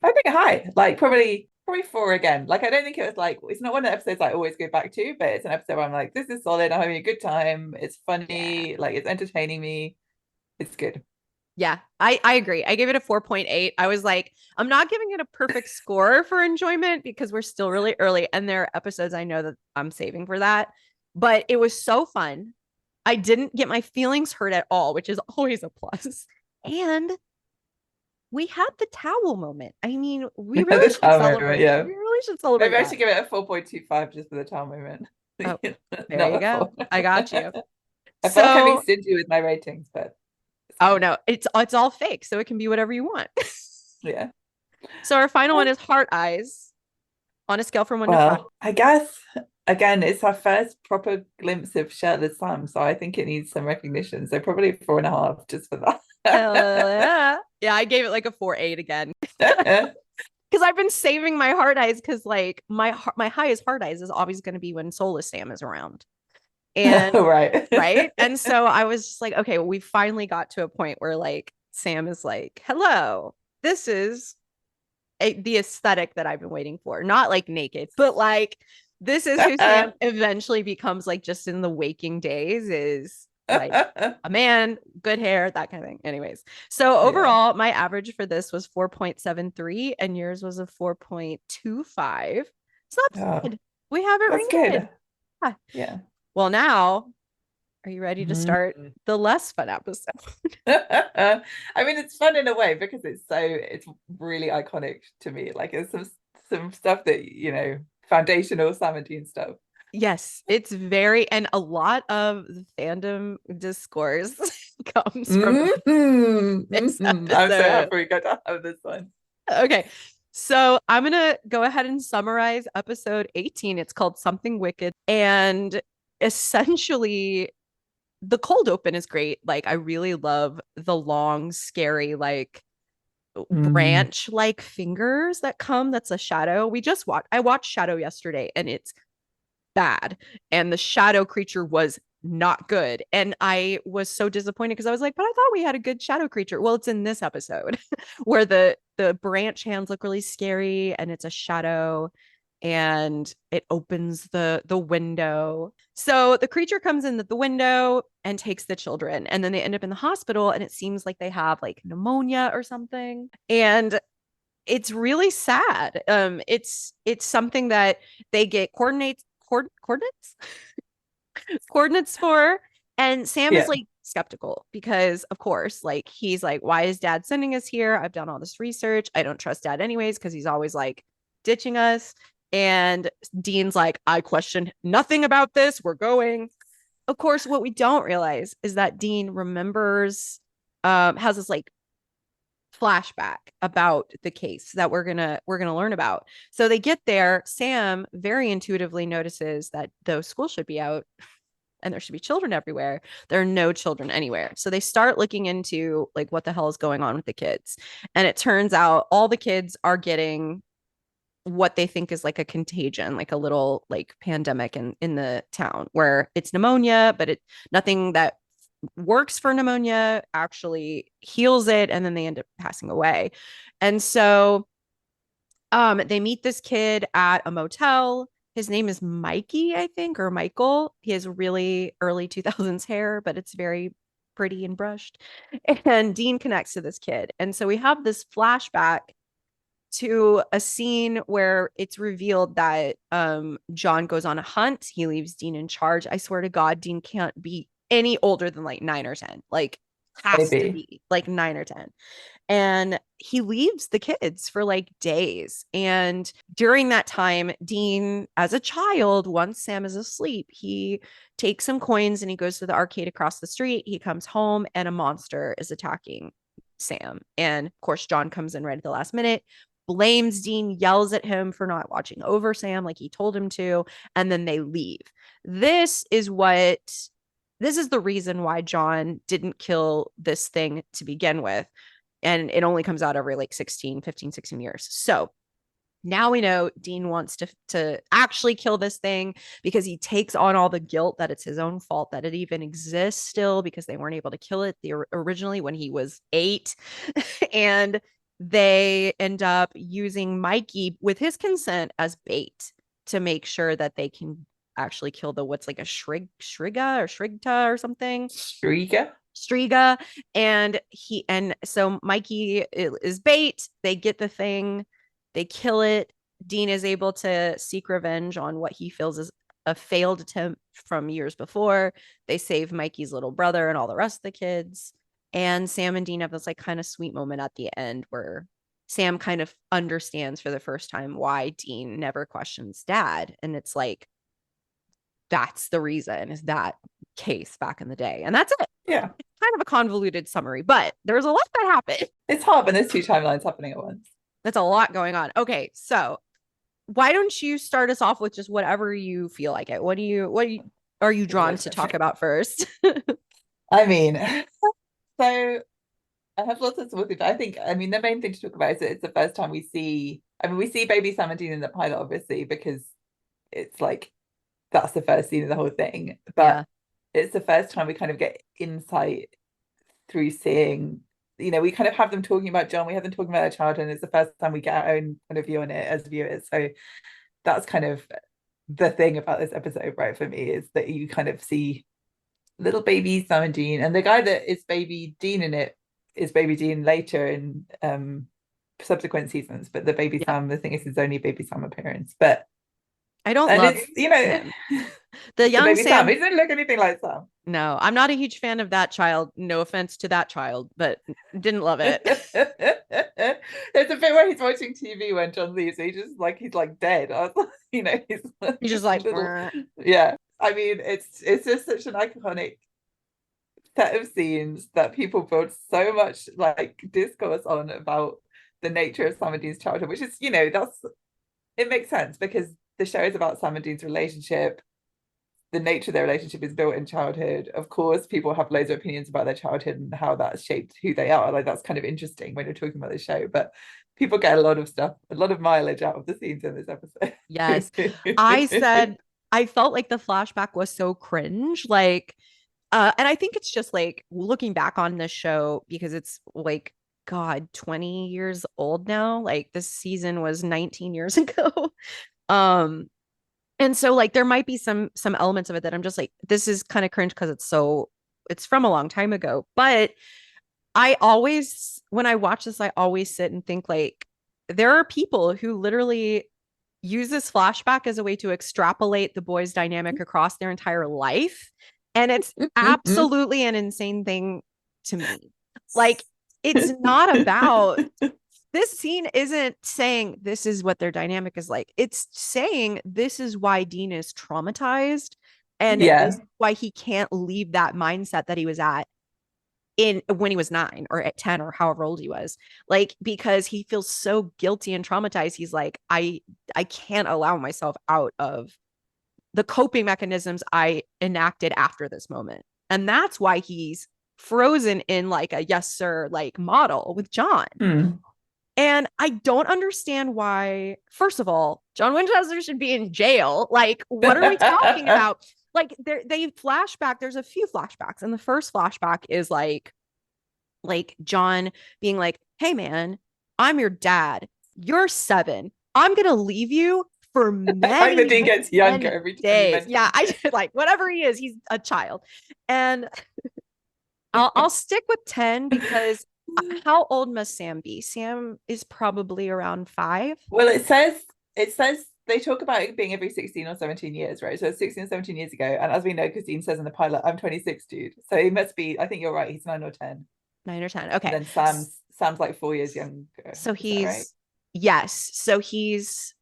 I think high, like probably four again. Like I don't think it was like it's not one of the episodes I always go back to, but it's an episode where I'm like, this is solid. I'm having a good time. It's Yeah. funny, like it's entertaining me. It's good. Yeah, I agree. I gave it a 4.8. I was like, I'm not giving it a perfect score for enjoyment because we're still really early and there are episodes I know that I'm saving for that. But it was so fun. I didn't get my feelings hurt at all, which is always a plus. And we had the towel moment. I mean, we really The should towel moment, celebrate. yeah. We really should celebrate Maybe I that. should give it a 4.25 just for the towel moment. Oh, there Not you a go. four. I got you. I feel like I'm being So, stingy with my ratings, but it's oh fine. no, it's all fake, so it can be whatever you want. Yeah. So our final one is heart eyes on a scale from 1 to 5. Well, I guess again, it's our first proper glimpse of shirtless Sam, so I think it needs some recognition. So probably 4.5 just for Hell that. yeah. Yeah, I gave it like a 4.8 again. Because I've been saving my heart eyes because like my highest heart eyes is always going to be when Soulless Sam is around. And Right. right. And so I was just like, okay, well, we finally got to a point where like Sam is like, hello, this is the aesthetic that I've been waiting for. Not like naked, but like this is who Sam eventually becomes like just in the waking days is like a man, good hair, that kind of thing. Anyways, so Yeah. overall, my average for this was 4.73 and yours was a 4.25. It's not Oh, bad. We have it that's rated. good. Yeah. Yeah. Well, now, are you ready to Mhm. start the less fun episode? I mean, it's fun in a way because it's really iconic to me. Like it's some stuff that, foundational Sam and Dean stuff. Yes, it's very, and a lot of the fandom discourse comes from this I'm so episode. happy we got to have this one. Okay, so I'm gonna go ahead and summarize episode 18. It's called Something Wicked, and essentially, the cold open is great. Like, I really love the long, scary, like Mm. branch like fingers that come. That's a shadow. I watched Shadow yesterday, and it's bad. And the shadow creature was not good. And I was so disappointed because I was like, but I thought we had a good shadow creature. Well, it's in this episode where the branch hands look really scary and it's a shadow and it opens the window. So the creature comes in at the window and takes the children and then they end up in the hospital and it seems like they have like pneumonia or something. And it's really sad. It's something that they get coordinates coordinates for, and Sam is Yeah. like skeptical because of course, like he's like, why is Dad sending us here? I've done all this research. I don't trust Dad anyways because he's always like ditching us. And Dean's like, I question nothing about this. We're going. Of course, what we don't realize is that Dean remembers, has this like flashback about the case that we're gonna learn about. So they get there. Sam very intuitively notices that though school should be out and there should be children everywhere, there are no children anywhere. So they start looking into like what the hell is going on with the kids. And it turns out all the kids are getting what they think is like a contagion, like a little like pandemic in the town where it's pneumonia, but it nothing that works for pneumonia actually heals it and then they end up passing away. And so they meet this kid at a motel. His name is Mikey, I think, or Michael. He has really early 2000s hair, but it's very pretty and brushed. And Dean connects to this kid. And so we have this flashback to a scene where it's revealed that John goes on a hunt. He leaves Dean in charge. I swear to God, Dean can't be any older than like 9 or 10. Like, has to Maybe. be like 9 or 10. And he leaves the kids for like days. And during that time, Dean, as a child, once Sam is asleep, he takes some coins and he goes to the arcade across the street. He comes home and a monster is attacking Sam. And of course, John comes in right at the last minute, blames Dean, yells at him for not watching over Sam like he told him to, and then they leave. This is the reason why John didn't kill this thing to begin with. And it only comes out every like 15, 16 years. So now we know Dean wants to actually kill this thing because he takes on all the guilt that it's his own fault that it even exists still, because they weren't able to kill it originally when he was 8. And they end up using Mikey with his consent as bait to make sure that they can actually kill the what's like a Shriga or Shrigta or something. Striga. And so Mikey is bait. They get the thing. They kill it. Dean is able to seek revenge on what he feels is a failed attempt from years before. They save Mikey's little brother and all the rest of the kids. And Sam and Dean have this like kind of sweet moment at the end where Sam kind of understands for the first time why Dean never questions Dad. And it's like, that's the reason, is that case back in the day. And that's it. Yeah. It's kind of a convoluted summary, but there's a lot that happened. It's hard when there's 2 timelines happening at once. That's a lot going on. Okay, so why don't you start us off with just whatever you feel like it? What are you drawn to talk about first? I mean, so I have lots of thoughts. I think, the main thing to talk about is that it's the first time we see baby Sam and Dean in the pilot, obviously, because it's like, that's the first scene of the whole thing. But it's the first time we kind of get insight through seeing, we kind of have them talking about John, we have them talking about their childhood, and it's the first time we get our own kind of view on it as viewers. So that's kind of the thing about this episode, right, for me, is that you kind of see little baby Sam and Dean, and the guy that is baby Dean in it is baby Dean later in subsequent seasons, but the baby Sam, the thing is his only baby Sam appearance. But I don't love Sam. The young baby Sam. He doesn't look anything like Sam. No, I'm not a huge fan of that child. No offense to that child, but didn't love it. There's a bit where he's watching TV when John leaves. He's like dead. He's just like little, yeah. It's just such an iconic set of scenes that people build so much like discourse on about the nature of Sam and Dean's childhood, which is, it makes sense because the show is about Sam and Dean's relationship. The nature of their relationship is built in childhood. Of course, people have loads of opinions about their childhood and how that's shaped who they are. Like, that's kind of interesting when you're talking about the show, but people get a lot of mileage out of the scenes in this episode. Yes. I felt like the flashback was so cringe. Like, and I think it's just like looking back on this show, because it's like, God, 20 years old now. Like, this season was 19 years ago. And so like there might be some elements of it that I'm just like, this is kind of cringe because it's from a long time ago. But when I watch this, I always sit and think like, there are people who literally use this flashback as a way to extrapolate the boys' dynamic across their entire life. And it's absolutely an insane thing to me. Like, it's not about this scene isn't saying this is what their dynamic is like. It's saying this is why Dean is traumatized, and this is why he can't leave that mindset that he was at when he was 9 or at 10 or however old he was. Like, because he feels so guilty and traumatized. He's like, I can't allow myself out of the coping mechanisms I enacted after this moment. And that's why he's frozen in like a yes sir like model with John. And I don't understand why, first of all, John Winchester should be in jail. Like, what are we talking about? Like, they flashback. There's a few flashbacks. And the first flashback is like John being like, hey, man, I'm your dad. You're 7. I'm going to leave you for many the Dean gets younger every days. Yeah, I did like whatever he is. He's a child. And I'll stick with 10 because how old must Sam be? Sam is probably around 5. Well, it says they talk about it being every 16 or 17 years, right? So 16 or 17 years ago. And as we know, Christine says in the pilot, I'm 26, dude. So he must be, I think you're right, he's 9 or 10. 9 or 10. Okay. And then Sam's like 4 years younger. So he's right? Yes. So he's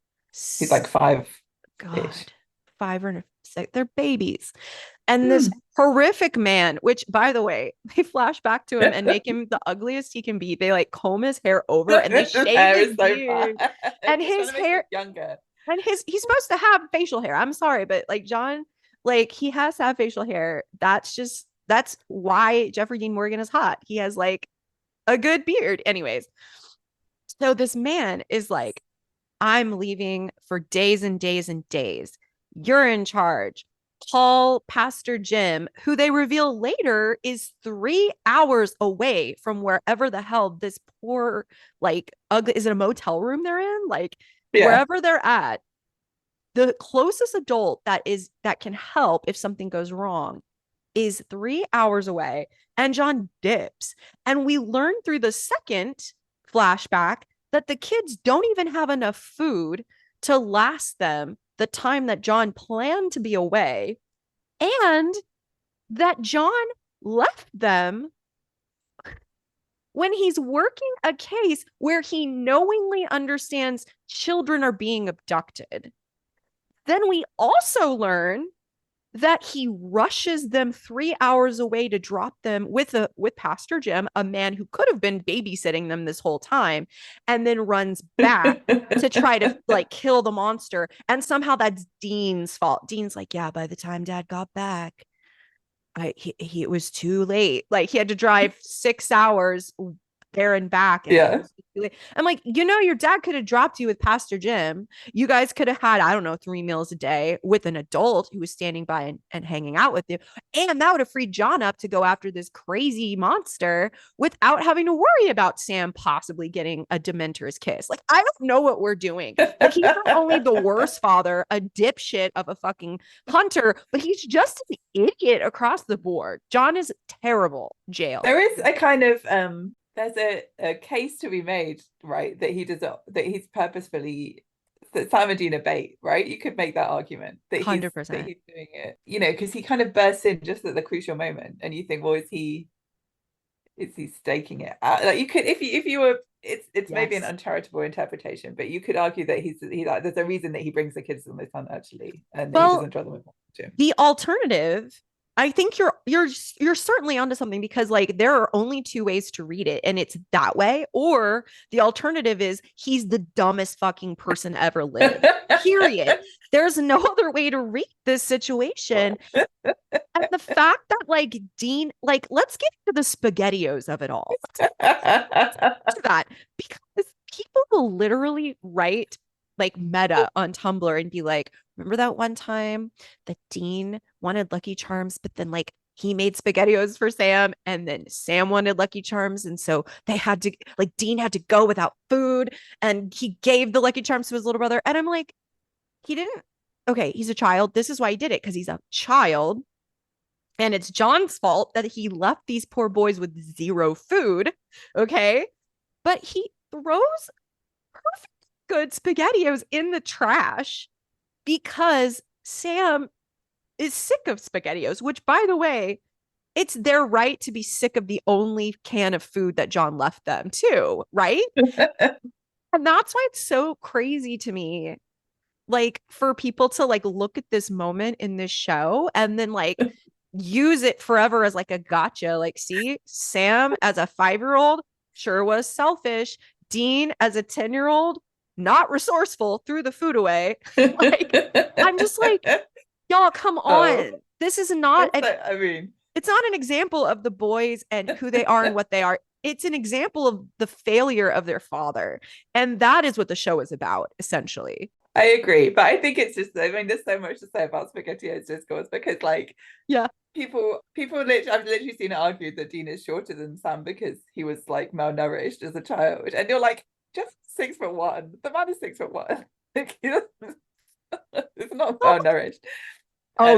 like 5. God, 5 or sick. They're babies. And this horrific man, which by the way, they flash back to him and make him the ugliest he can be. They like comb his hair over and they shave his beard. And his hair younger. And he's supposed to have facial hair. I'm sorry, but like John, like he has to have facial hair. That's why Jeffrey Dean Morgan is hot. He has like a good beard. Anyways, so this man is like, I'm leaving for days and days and days. You're in charge. Call Pastor Jim, who they reveal later is 3 hours away from wherever the hell this poor, like, ugly, is it a motel room they're in? Like, wherever they're at, the closest adult that can help if something goes wrong is 3 hours away. And John dips. And we learn through the second flashback that the kids don't even have enough food to last them the time that John planned to be away, and that John left them when he's working a case where he knowingly understands children are being abducted. Then we also learn that he rushes them 3 hours away to drop them with Pastor Jim, a man who could have been babysitting them this whole time, and then runs back to try to like kill the monster. And somehow that's Dean's fault. Dean's like, yeah, by the time Dad got back, it was too late. Like he had to drive 6 hours there and back. And I'm like, your dad could have dropped you with Pastor Jim. You guys could have had, I don't know, 3 meals a day with an adult who was standing by and hanging out with you. And that would have freed John up to go after this crazy monster without having to worry about Sam possibly getting a Dementor's kiss. Like, I don't know what we're doing. Like, he's not only the worst father, a dipshit of a fucking hunter, but he's just an idiot across the board. John is terrible. Jail. There is a kind of there's a case to be made, right, that he's purposefully, that Sam and Dean are bait, right? You could make that argument that 100%. That he's doing it, because he kind of bursts in just at the crucial moment, and you think, well, is he staking it out? Like, you could, if you were, it's maybe an uncharitable interpretation, but you could argue that he's like, there's a reason that he brings the kids to the hunt actually, and he doesn't draw them with him. The alternative, I think you're certainly onto something, because like there are only 2 ways to read it, and it's that way, or the alternative is he's the dumbest fucking person ever lived. Period. There's no other way to read this situation. And the fact that like Dean, like, let's get into the SpaghettiOs of it all. That, because people will literally write like meta on Tumblr and be like, remember that one time that Dean wanted Lucky Charms, but then like he made SpaghettiOs for Sam, and then Sam wanted Lucky Charms, and so they had to, like, Dean had to go without food, and he gave the Lucky Charms to his little brother. And I'm like, he didn't. Okay, he's a child. This is why he did it, because he's a child. And it's John's fault that he left these poor boys with 0 food. Okay. But he throws perfect good SpaghettiOs in the trash because Sam is sick of SpaghettiOs, which, by the way, it's their right to be sick of the only can of food that John left them too, right? And that's why it's so crazy to me, like, for people to like look at this moment in this show and then like use it forever as like a gotcha. Like, see, Sam as a 5-year-old sure was selfish. Dean as a 10-year-old, not resourceful, threw the food away. Like, I'm just like, y'all, come on. This is not, it's not an example of the boys and who they are and what they are. It's an example of the failure of their father. And that is what the show is about, essentially. I agree. But I think it's just, there's so much to say about SpaghettiOs discourse, because like, people literally, I've literally seen it argued that Dean is shorter than Sam because he was like malnourished as a child. And you're like, just 6'1". The man is 6'1". Like, it's not malnourished.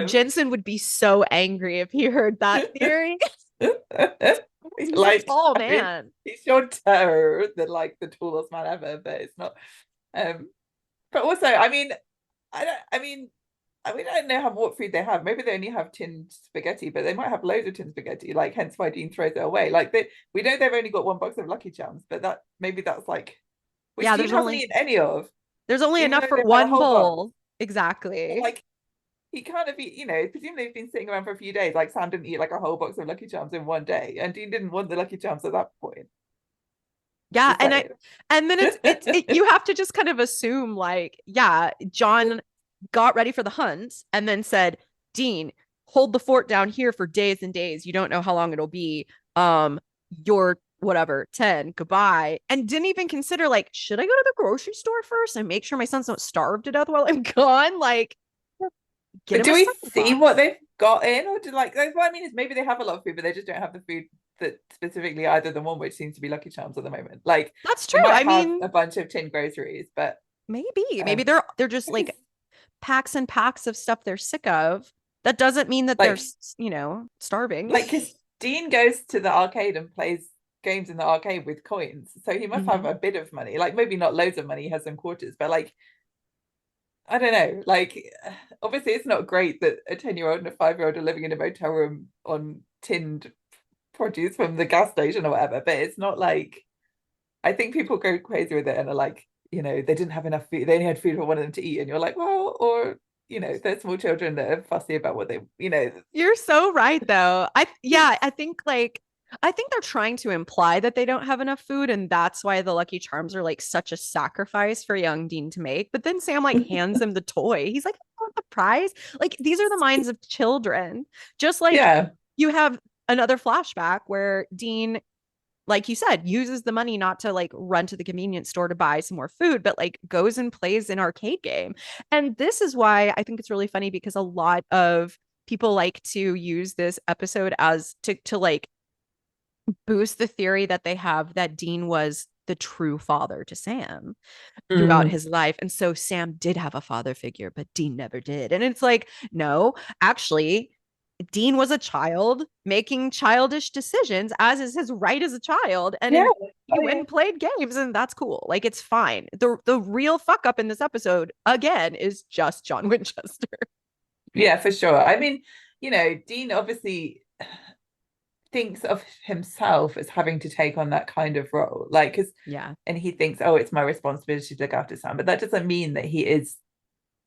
Jensen would be so angry if he heard that theory. He's like, a tall man. He's shorter than like the tallest man ever, but it's not. But also, I don't know what food they have. Maybe they only have tinned spaghetti, but they might have loads of tinned spaghetti. Like, hence why Dean throws it away. Like, we know they've only got 1 box of Lucky Charms, but that's like, which Dean hasn't eaten any of. There's only enough for 1 bowl. Exactly. Like, he can't have eaten, presumably he's been sitting around for a few days. Like Sam didn't eat like a whole box of Lucky Charms in one day, and Dean didn't want the Lucky Charms at that point. Yeah, Just saying. and then you have to just kind of assume like, yeah, John got ready for the hunt and then said, Dean, hold the fort down here for days and days. You don't know how long it'll be. You're whatever, 10, goodbye. And didn't even consider like, should I go to the grocery store first and make sure my sons don't starve to death while I'm gone? Like, get But him do a we see box. what they've got in, or do like what I mean is maybe they have a lot of food, but they just don't have the food that specifically either the one which seems to be Lucky Charms at the moment. Like That's they true. might I have mean, a bunch of tin groceries, but maybe um they're just because, like packs and packs of stuff they're sick of. That doesn't mean that they're, like starving. because Dean goes to the arcade and plays games in the arcade with coins, so he must have Mhm. a bit of money. Like maybe not loads of money, he has some quarters, but like I don't know. Like obviously it's not great that a 10-year-old and a 5-year-old are living in a motel room on tinned produce from the gas station or whatever, but it's not like I think people go crazy with it and are like, they didn't have enough food, they only had food for one of them to eat, and you're like, well, or there's small children that are fussy about what they. You're so right though. I think they're trying to imply that they don't have enough food and that's why the Lucky Charms are like such a sacrifice for young Dean to make. But then Sam like hands him the toy. He's like, I want the prize. Like these are the minds of children. Just like Yeah. you have another flashback where Dean, like you said, uses the money not to like run to the convenience store to buy some more food, but like goes and plays an arcade game. And this is why I think it's really funny because a lot of people like to use this episode as to like boost the theory that they have that Dean was the true father to Sam throughout Mm. his life. And so Sam did have a father figure, but Dean never did. And it's like, no, actually, Dean was a child making childish decisions, as is his right as a child. And Yeah. he Oh went yeah. and played games, and that's cool. Like it's fine. The real fuck up in this episode, again, is just John Winchester. Yeah, for sure. I mean, Dean obviously thinks of himself as having to take on that kind of role. Like, Yeah. and he thinks, oh, it's my responsibility to look after Sam. But that doesn't mean that he is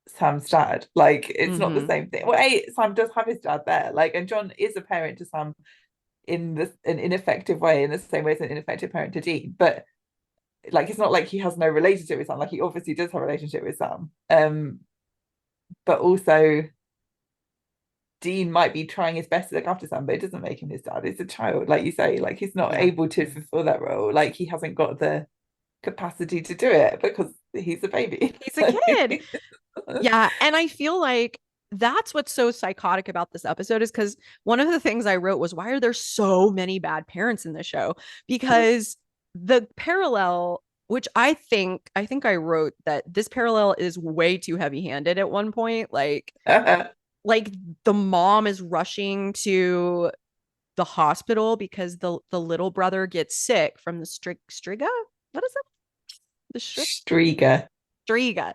Sam's dad. Like, it's not the Mm-hmm. same thing. Well, Sam does have his dad there. Like, and John is a parent to Sam in an ineffective way, in the same way as an ineffective parent to Dean. But like, it's not like he has no relationship with Sam. Like, he obviously does have a relationship with Sam. But also Dean might be trying his best to look after Sam, but it doesn't make him his dad. It's a child, like you say. Like he's not Yeah. able to fulfill that role. Like he hasn't got the capacity to do it because he's a baby. He's a kid. Yeah. And I feel like that's what's so psychotic about this episode is because one of the things I wrote was, why are there so many bad parents in the show? Because the parallel, which I think I wrote that this parallel is way too heavy-handed at one point. Like the mom is rushing to the hospital because the little brother gets sick from the striga. What is it? The Striga. striga.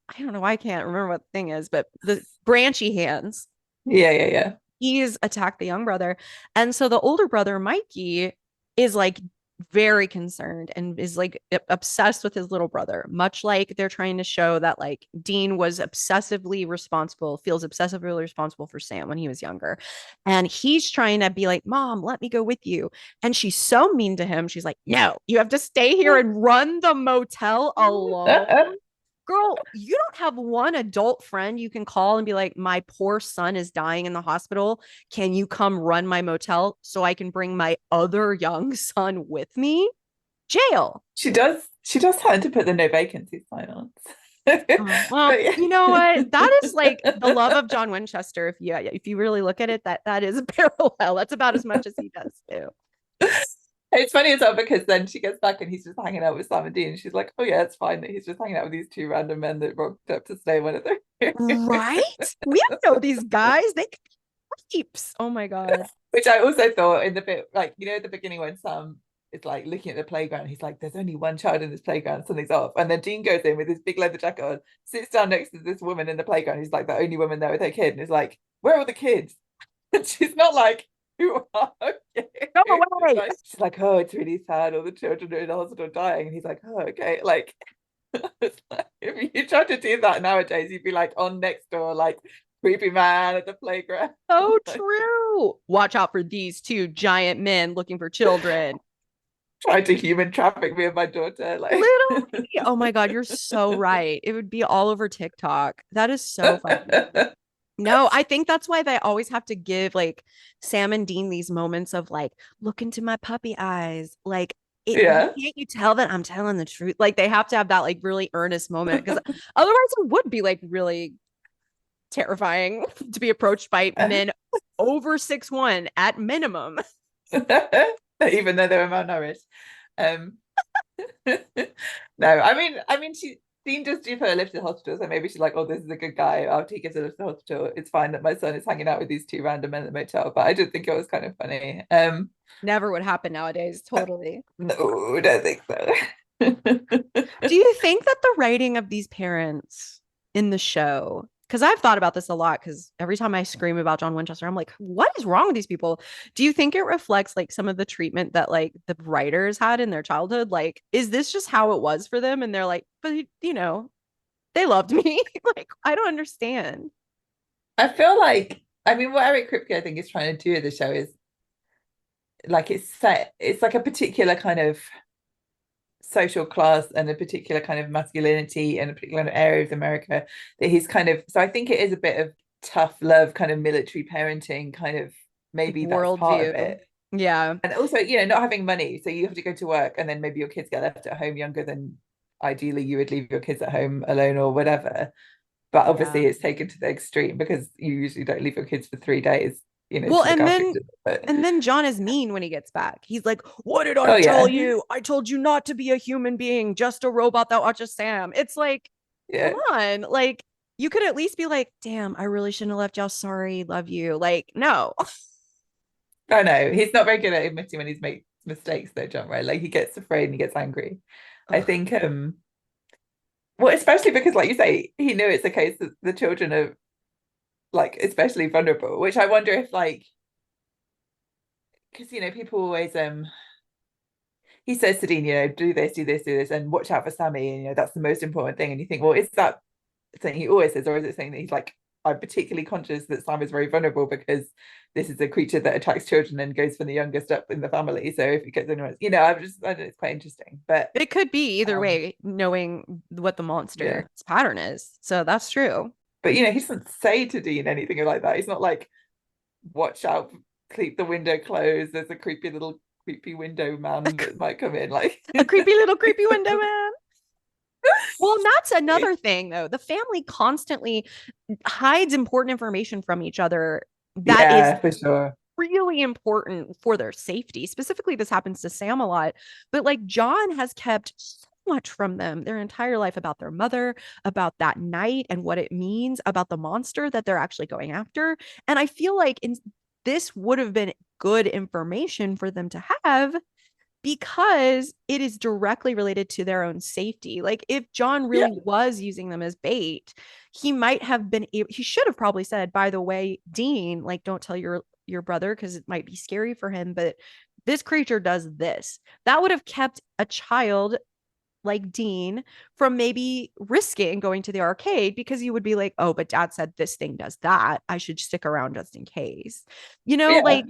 I don't know. I can't remember what the thing is, but the branchy hands. Yeah, yeah, yeah. He's attacked the young brother. And so the older brother, Mikey, is like very concerned and is like obsessed with his little brother, much like they're trying to show that like Dean was feels obsessively responsible for Sam when he was younger. And he's trying to be like, Mom, let me go with you. And she's so mean to him. She's like, No, you have to stay here and run the motel alone. Girl, you don't have one adult friend you can call and be like, my poor son is dying in the hospital. Can you come run my motel so I can bring my other young son with me? Jail. She does have to put the no vacancy sign on. Well, But yeah. you know what? That is like the love of John Winchester. If you really look at it, that is a parallel. That's about as much as he does too. It's funny as well because then she gets back and he's just hanging out with Sam and Dean. And she's like, oh yeah, it's fine that he's just hanging out with these two random men that rocked up to stay one of their Right? We don't know these guys. They could be creeps. Oh my God. Which I also thought in the bit, like, at the beginning when Sam is like looking at the playground, he's like, there's only one child in this playground, something's off. And then Dean goes in with his big leather jacket on, sits down next to this woman in the playground, who's like the only woman there with her kid, and is like, where are the kids? And she's not like, who are you? Go away. She's like, oh, it's really sad, all the children are in the hospital dying. And he's like, oh, okay. Like, if you try to do that nowadays, you'd be like on next door, like creepy man at the playground. So Like, true. Watch out for these two giant men looking for children. trying to human traffic me and my daughter. Like, Literally. Oh my God, you're so right. It would be all over TikTok. That is so funny. No, I think that's why they always have to give like Sam and Dean these moments of like, look into my puppy eyes. Like, yeah. can't you tell that I'm telling the truth? Like, they have to have that like really earnest moment because otherwise it would be like really terrifying to be approached by men over 6'1" at minimum. Even though they were malnourished. Um, no, I mean, she Dean does give her a lift to the hospital, so maybe she's like, "Oh, this is a good guy." After he gives her a lift to the hospital, it's fine that my son is hanging out with these two random men at the motel. But I did think it was kind of funny. Never would happen nowadays. Totally. No, don't think so. Do you think that the writing of these parents in the show, because I've thought about this a lot, because every time I scream about John Winchester, I'm like, what is wrong with these people? Do you think it reflects like some of the treatment that like the writers had in their childhood? Like, is this just how it was for them? And they're like, but you know, they loved me. Like, I don't understand. I feel like, I mean, what Eric Kripke I think is trying to do with the show is like it's like a particular kind of social class and a particular kind of masculinity and a particular kind of area of America that he's kind of, so I think it is a bit of tough love, kind of military parenting, kind of, Like maybe that's part of worldview. it. Yeah. And also, not having money, so you have to go to work and then maybe your kids get left at home younger than ideally you would leave your kids at home alone or whatever. But Yeah. obviously it's taken to the extreme because you usually don't leave your kids for 3 days, Well, to look and after then each other. But John is mean when he gets back. He's like, "What did I oh tell yeah. you? I told you not to be a human being, just a robot that watches Sam." It's like, come Yeah. on. Like, you could at least be like, "Damn, I really shouldn't have left y'all. Sorry, love you." Like, no. I know. He's not very good at admitting when he's made mistakes though, John, right? Like he gets afraid and he gets angry. I Ugh. think well, especially because like you say, he knew it's a case that the children are like especially vulnerable, which I wonder if like because people always he says to Dean, do this, do this, do this, and watch out for Sammy, and that's the most important thing. And you think, well, is that thing he always says, or is it saying that he's like, I'm particularly conscious that Sam is very vulnerable because this is a creature that attracts children and goes for the youngest up in the family. So if it gets anyone, I don't know, it's quite interesting. But It could be either um, way, knowing what the yeah, monster's pattern is. So that's true. but he doesn't say to Dean anything like that. He's not like, watch out, keep the window closed. There's a creepy window man that might come in. Like, A creepy little creepy window man. Well, and that's another thing, though. The family constantly hides important information from each other that is yeah, for sure. really important for their safety. Specifically, this happens to Sam a lot, but like John has kept so much from them their entire life about their mother, about that night and what it means, about the monster that they're actually going after. And I feel like this would have been good information for them to have because it is directly related to their own safety. Like if John Yeah, really was using them as bait, he might have been able, he should have probably said, by the way, Dean, like don't tell your brother because it might be scary for him, but this creature does this. That would have kept a child like Dean from maybe risking going to the arcade because you would be like, oh, but dad said this thing does that. I should stick around just in case. yeah. Like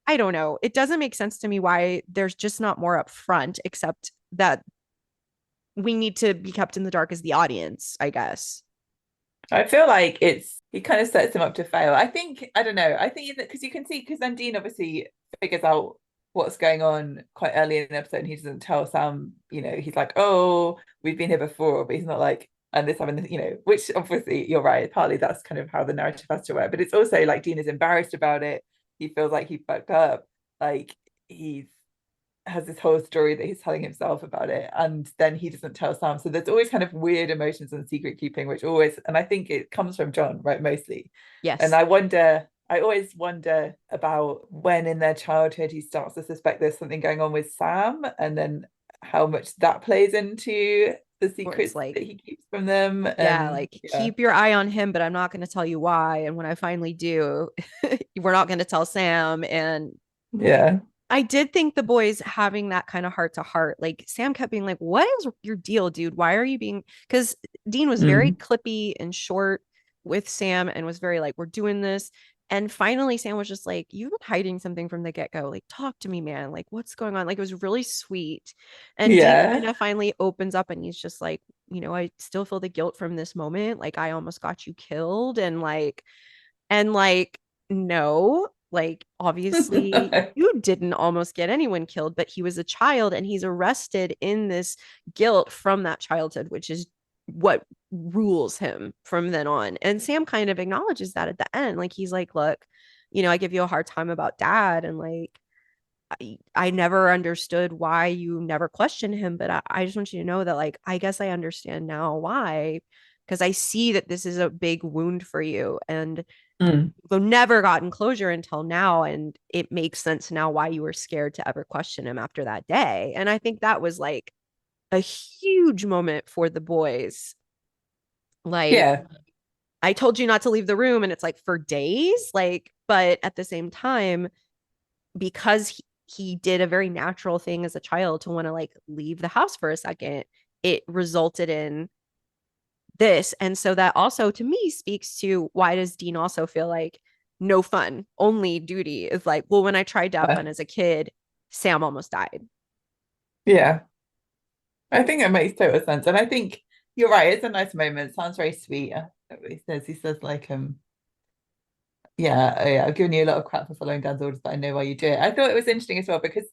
I don't know. It doesn't make sense to me why there's just not more upfront, except that we need to be kept in the dark as the audience, I guess. I feel like he kind of sets him up to fail. I don't know. I think because you can see because then Dean obviously figures out what's going on quite early in the episode, and he doesn't tell Sam. He's like, "Oh, we've been here before," but he's not like, "And this happened," Which obviously you're right. Partly that's kind of how the narrative has to work, but it's also like Dean is embarrassed about it. He feels like he fucked up. Like he's has this whole story that he's telling himself about it, and then he doesn't tell Sam. So there's always kind of weird emotions and secret keeping, which always, and I think it comes from John, right, mostly. And Yes. I always wonder about when in their childhood he starts to suspect there's something going on with Sam, and then how much that plays into the Where it's secrets that like, he keeps from them. yeah, And like yeah, keep your eye on him, but I'm not going to tell you why. And when I finally do, we're not going to tell Sam. And yeah. I did think the boys having that kind of heart to heart, like Sam kept being like, what is your deal, dude? Why are you being, because Dean was very Mm. clippy and short with Sam and was very like, we're doing this. And finally, Sam was just like, you've been hiding something from the get-go. Like, talk to me, man. Like, what's going on? Like, it was really sweet. And Dean kind Yeah. of finally opens up and he's just like, I still feel the guilt from this moment. Like, I almost got you killed. And like, no, like, obviously, you didn't almost get anyone killed, but he was a child and he's arrested in this guilt from that childhood, which is what rules him from then on. And Sam kind of acknowledges that at the end. Like, he's like, look, I give you a hard time about dad. And like, I never understood why you never questioned him, but I just want you to know that, like, I guess I understand now why, because I see that this is a big wound for you. And Mm. you've never gotten closure until now. And it makes sense now why you were scared to ever question him after that day. And I think that was like a huge moment for the boys. Like, Yeah. I told you not to leave the room, and it's like for days, like, but at the same time, because he did a very natural thing as a child to want to like leave the house for a second, it resulted in this. And so that also to me speaks to, why does Dean also feel like no fun, only duty? Is like, well, when I tried to have fun as a kid, Sam almost died. Yeah. I think it makes total sense. And I think you're right. It's a nice moment. Sounds very sweet. He says like, yeah, I've given you a lot of crap for following Dad's orders, but I know why you do it. I thought it was interesting as well because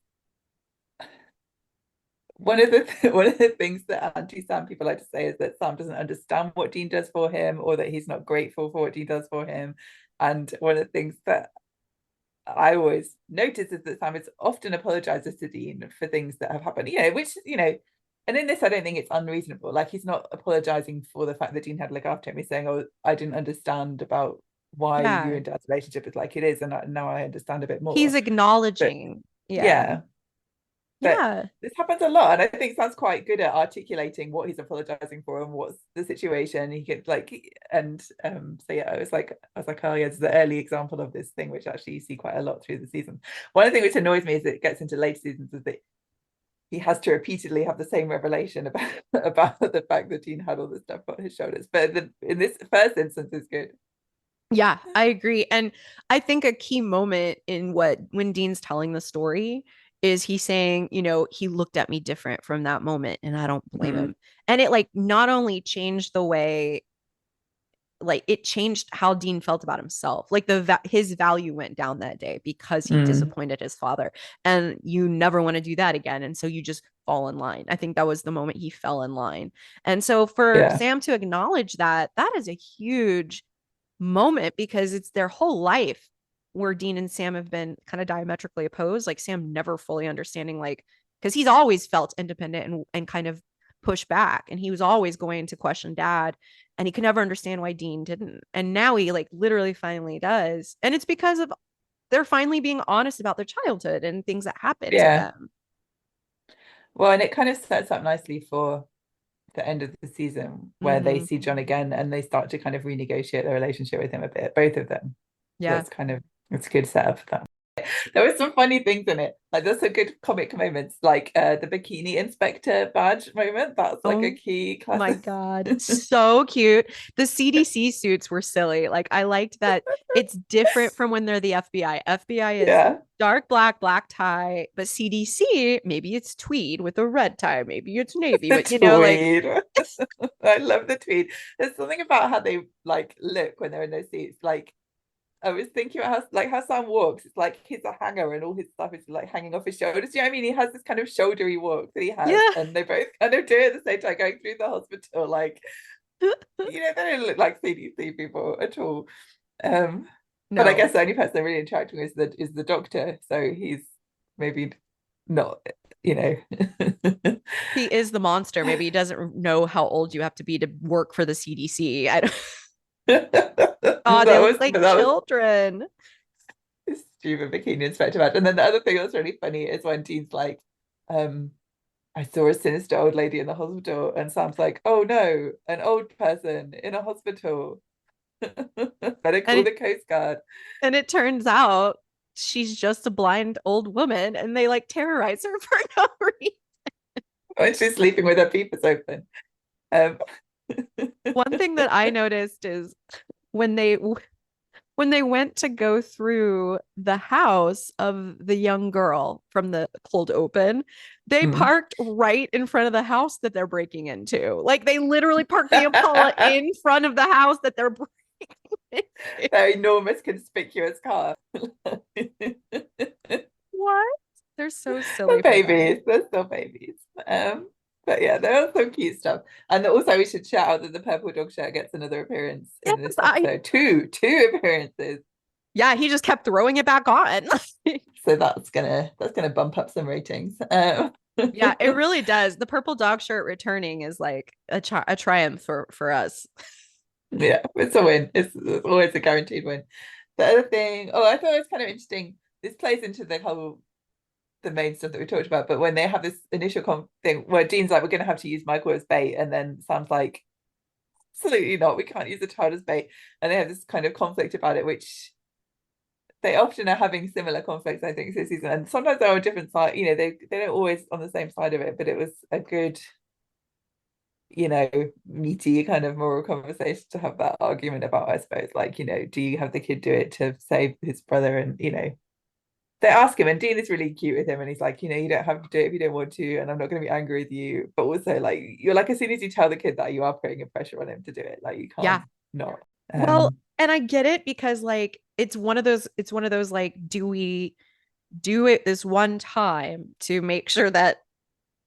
one of the things that anti-Sam people like to say is that Sam doesn't understand what Dean does for him, or that he's not grateful for what Dean does for him. And one of the things that I always notice is that Sam is often apologizes to Dean for things that have happened, which, and in this, I don't think it's unreasonable. Like, he's not apologizing for the fact that Dean had to look after him. He's saying, oh, I didn't understand about why you Yeah. and Dad's relationship is like it is, and now I understand a bit He's more. But acknowledging. Yeah. yeah, but Yeah. this happens a lot, and I think Sam's quite good at articulating what he's apologizing for and what's the situation. He could like, and so yeah, I was like, oh yeah, this is the early example of this thing, which actually you see quite a lot through the season. One of the things which annoys me is that it gets into later seasons is that he has to repeatedly have the same revelation about about the fact that Dean had all this stuff on his shoulders. But in this first instance, is good. Yeah, I agree. And I think a key moment in when Dean's telling the story is he saying, he looked at me different from that moment and I don't blame Mm. him. And it like not only changed the way, like, it changed how Dean felt about himself. Like his value went down that day because he Mm. disappointed his father. And you never want to do that again. And so you just fall in line. I think that was the moment he fell in line. And so for Yeah, Sam to acknowledge that, that is a huge moment, because it's their whole life where Dean and Sam have been kind of diametrically opposed. Like, Sam never fully understanding, like, because he's always felt independent and kind of push back. And he was always going to question dad. And he could never understand why Dean didn't. And now he like literally finally does. And it's because of they're finally being honest about their childhood and things that happened to yeah. them. Well, and it kind of sets up nicely for the end of the season where they Mm-hmm. see John again and they start to kind of renegotiate their relationship with him a bit, both of them. Yeah. That's kind of it's a good setup for that. There were some funny things in it. Like, there's some good comic moments, like the bikini inspector badge moment. That's like a Oh key my classic. God. So cute. The CDC suits were silly. Like, I liked that it's different from when they're the FBI. FBI is Yeah. dark black, black tie, but CDC, maybe it's tweed with a red tie, maybe it's navy, The but like, tweed. I love the tweed. There's something about how they like look when they're in those suits. Like, I was thinking about how Sam walks. It's like he's a hanger and all his stuff is like hanging off his shoulders. Do you know what I mean? He has this kind of shouldery walk that he has, yeah. and they both kind of do it at the same time, going through the hospital. Like, they don't look like CDC people at all. Um, but I No, guess the only person they're really interacting with is the doctor. So he's maybe not, you know. he is the monster. Maybe he doesn't know how old you have to be to work for the CDC. I don't. that Oh, they look was like but that was children. stupid bikini inspector badge. And then the other thing that's really funny is when Dean's like, um, I saw a sinister old lady in the hospital, and Sam's like, oh no, an old person in a hospital. Better And call it the Coast Guard. and it turns out she's just a blind old woman, and they like terrorize her for no reason. When she's sleeping with her peepers open. Um, One thing that I noticed is when they went to go through the house of the young girl from the cold open, they Mm. parked right in front of the house that they're breaking into. Like they literally parked the Impala in front of the house that they're breaking into. Their enormous conspicuous car. What? They're so They're silly for that. babies. They're still babies. But yeah, they're also cute stuff. And also we should shout out that the purple dog shirt gets another appearance Yes, in this episode. Two appearances. yeah, he just kept throwing it back on. So that's gonna bump up some ratings. Yeah, it really does. The purple dog shirt returning is like a triumph for us. Yeah, it's a win. It's always a guaranteed win. The other thing, I thought it was kind of interesting. This plays into the main stuff that we talked about, but when they have this initial thing where Dean's like, we're going to have to use Michael as bait, and then Sam's like, absolutely not, we can't use the child as bait, and they have this kind of conflict about it, which they often are having similar conflicts, I think, this season, and sometimes they're on different side. They don't always on the same side of it, but it was a good, meaty kind of moral conversation to have that argument about, I suppose. Like, do you have the kid do it to save his brother? And they ask him, and Dean is really cute with him, and he's like, you don't have to do it if you don't want to, and I'm not going to be angry with you. But also, like, you're like, as soon as you tell the kid that, you are putting a pressure on him to do it. Like, you can't Yeah. not. Well, and I get it because like it's one of those like, do we do it this one time to make sure that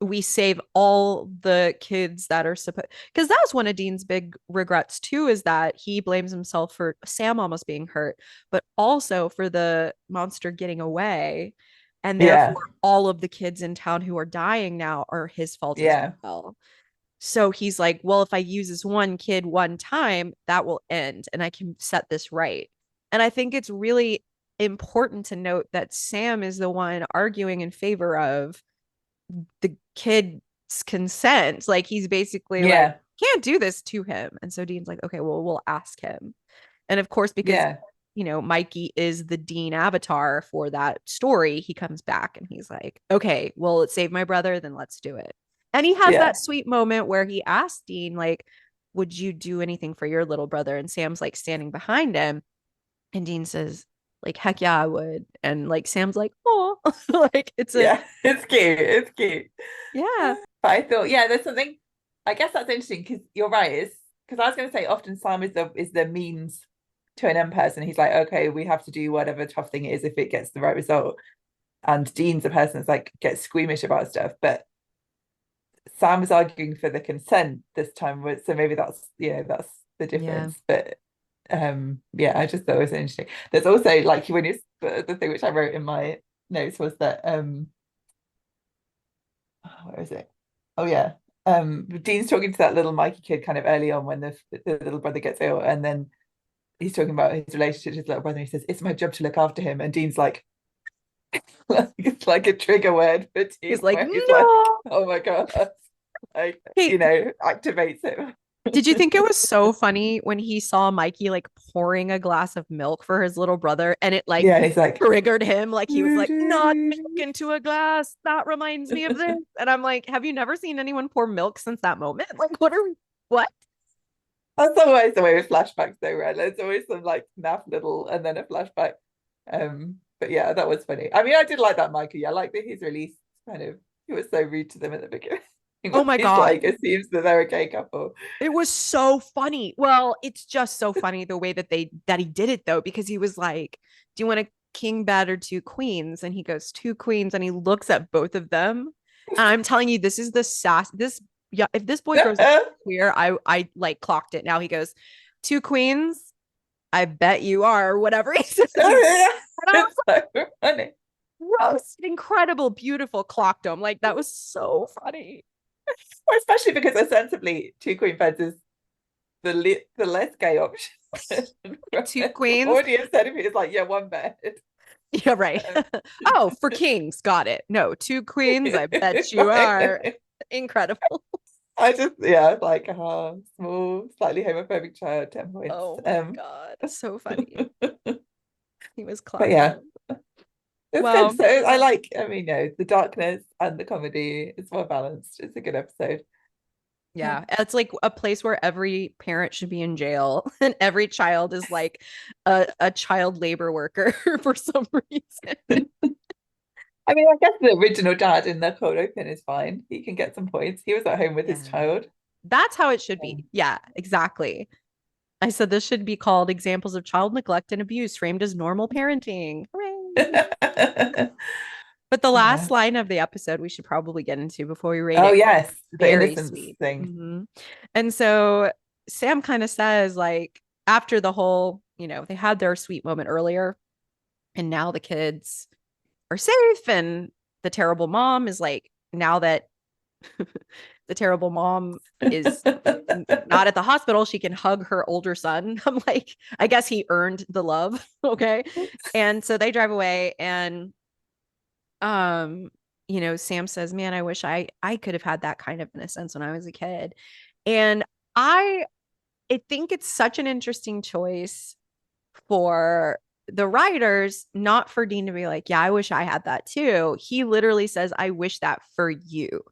we save all the kids that are supposed, because that was one of Dean's big regrets too, is that he blames himself for Sam almost being hurt, but also for the monster getting away. And Yeah, therefore all of the kids in town who are dying now are his fault as yeah, well. So he's like, well, if I use this one kid one time, that will end and I can set this right. And I think it's really important to note that Sam is the one arguing in favor of the kid's consent. Like he's basically like, yeah, can't do this to him. And so Dean's like, okay, well, we'll ask him. And of course, because yeah, Mikey is the Dean avatar for that story, he comes back and he's like, okay, well, it saved my brother, then let's do it. And he has yeah, that sweet moment where he asks Dean, like, would you do anything for your little brother? And Sam's like standing behind him. And Dean says, like, heck yeah, I would. And like Sam's like, oh, like yeah. It's cute. It's cute. yeah. But I thought, yeah, there's something. I guess that's interesting because you're right. It's because I was going to say often Sam is the means to an end person. He's like, okay, we have to do whatever tough thing it is if it gets the right result. And Dean's a person that's like gets squeamish about stuff, but Sam is arguing for the consent this time, so maybe that's the Yeah. difference. But yeah, I just thought it was interesting. There's also like when you the thing which I wrote in my notes was that where is it? Oh yeah. Dean's talking to that little Mikey kid kind of early on when the little brother gets ill, and then he's talking about his relationship with his little brother, and he says, it's my job to look after him. And Dean's like, it's like a trigger word for Dean, He's like, where he's like, no. oh my God, like, Hey, activates him. did you think it was so funny when he saw Mikey like pouring a glass of milk for his little brother and it like Yeah, and he's like, triggered him? Like he was like, not milk "Doo-doo." into a glass. That reminds me of this. And I'm like, have you never seen anyone pour milk since that moment? Like, what? That's always the way with flashbacks though, right? There's always some like naff little and then a flashback. But yeah, that was funny. I mean, I did like that Michael. Yeah, I like that he's released kind of, he was so rude to them at the beginning. Oh my He's God. like assumes that they're a gay couple. It was so funny. Well, it's just so funny the way that he did it though, because he was like, do you want a king bed or two queens? And he goes, two queens, and he looks at both of them. And I'm telling you, this is the sass. This, yeah, if this boy grows up queer, I like clocked it. Now he goes, two queens. I bet you are, or whatever he says. It's so funny. Roast, incredible, beautiful clocked him. Like that was so funny. Well, especially because ostensibly two queen beds is the less gay option. Two queens. Audience said if it is like, yeah, one bed. Yeah, right. Oh, for kings, got it. No, two queens. I bet you are. Incredible. I just like small, slightly homophobic child, 10 points. Oh my God, so funny. He was But clocked. yeah, it's Well, good. So I like, I mean, the darkness and the comedy is well balanced. It's a good episode. Yeah, it's like a place where every parent should be in jail and every child is like a child labor worker for some reason. I mean, I guess the original dad in the cold open is fine. He can get some points. He was at home with his Yeah. child. That's how it should be. Yeah, exactly. I said this should be called examples of child neglect and abuse framed as normal parenting. Hooray. But the last Yeah. line of the episode we should probably get into before we rate Oh it. yes, the Very innocence sweet. thing. And so Sam kind of says, like, after the whole, they had their sweet moment earlier, and now the kids are safe. And the terrible mom is like, now that the terrible mom is not at the hospital, she can hug her older son. I'm like, I guess he earned the love. Okay. And so they drive away, and Sam says, man, I wish I could have had that kind of innocence when I was a kid. And I I think it's such an interesting choice for the writers, not for Dean to be like, yeah, I wish I had that too. He literally says, I wish that for you.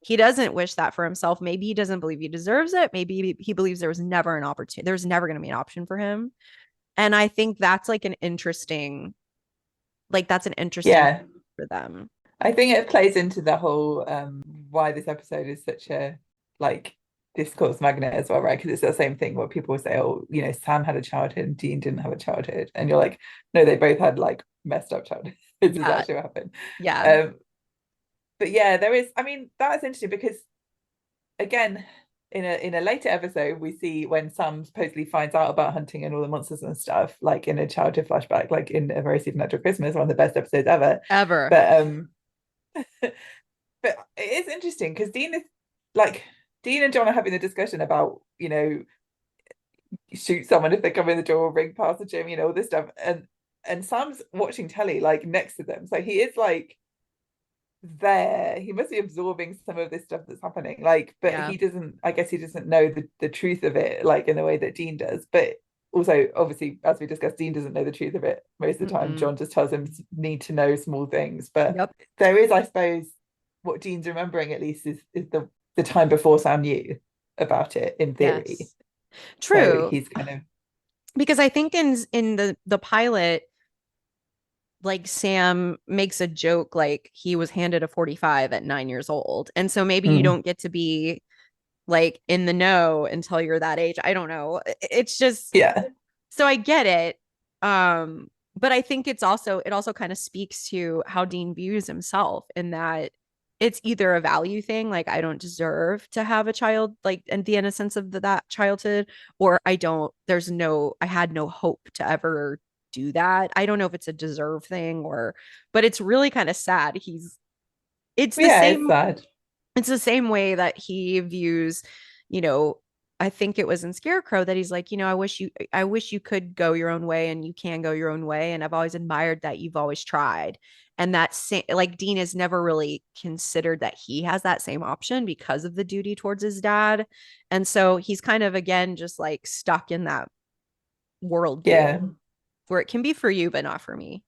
He doesn't wish that for himself. Maybe he doesn't believe he deserves it. Maybe he believes there was never an opportunity. There's never going to be an option for him. And I think that's like that's an interesting Yeah, for them. I think it plays into the whole why this episode is such a like discourse magnet as well, right? Because it's the same thing where people will say, oh, Sam had a childhood and Dean didn't have a childhood. And you're like, no, they both had like messed up childhood. This is Yeah. actually what happened. Yeah. But yeah, there is, I mean, that's interesting because again, in a later episode, we see when Sam supposedly finds out about hunting and all the monsters and stuff, like in a childhood flashback, like in A Very Supernatural Christmas, one of the best episodes ever. Ever. But but it is interesting because Dean and John are having a discussion about, shoot someone if they come in the door or ring past the gym, all this stuff. And Sam's watching telly like next to them. So he is like there. He must be absorbing some of this stuff that's happening. Like, but Yeah. I guess he doesn't know the truth of it, like in the way that Dean does. But also, obviously, as we discussed, Dean doesn't know the truth of it most of the time. Mm-mm. John just tells him need to know small things. But Yep. there is, I suppose, what Dean's remembering at least is the time before Sam knew about it, in theory. Yes. So True. he's kind of Because I think in the pilot, like Sam makes a joke like he was handed a 45 at 9 years old. And so maybe you don't get to be like in the know until you're that age. I don't know. It's just yeah. so I get it. But I think it also kind of speaks to how Dean views himself in that it's either a value thing, like I don't deserve to have a child, like and the innocence of that childhood, or I had no hope to ever do that. I don't know if it's a deserve thing but it's really kind of sad. It's the Yeah, it's same sad. it's the same way that he views, you know, I think it was in Scarecrow that he's like, I wish you could go your own way and you can go your own way. And I've always admired that you've always tried. And like Dean has never really considered that he has that same option because of the duty towards his dad. And so he's kind of, again, just like stuck in that Yeah. worldview where it can be for you, but not for me.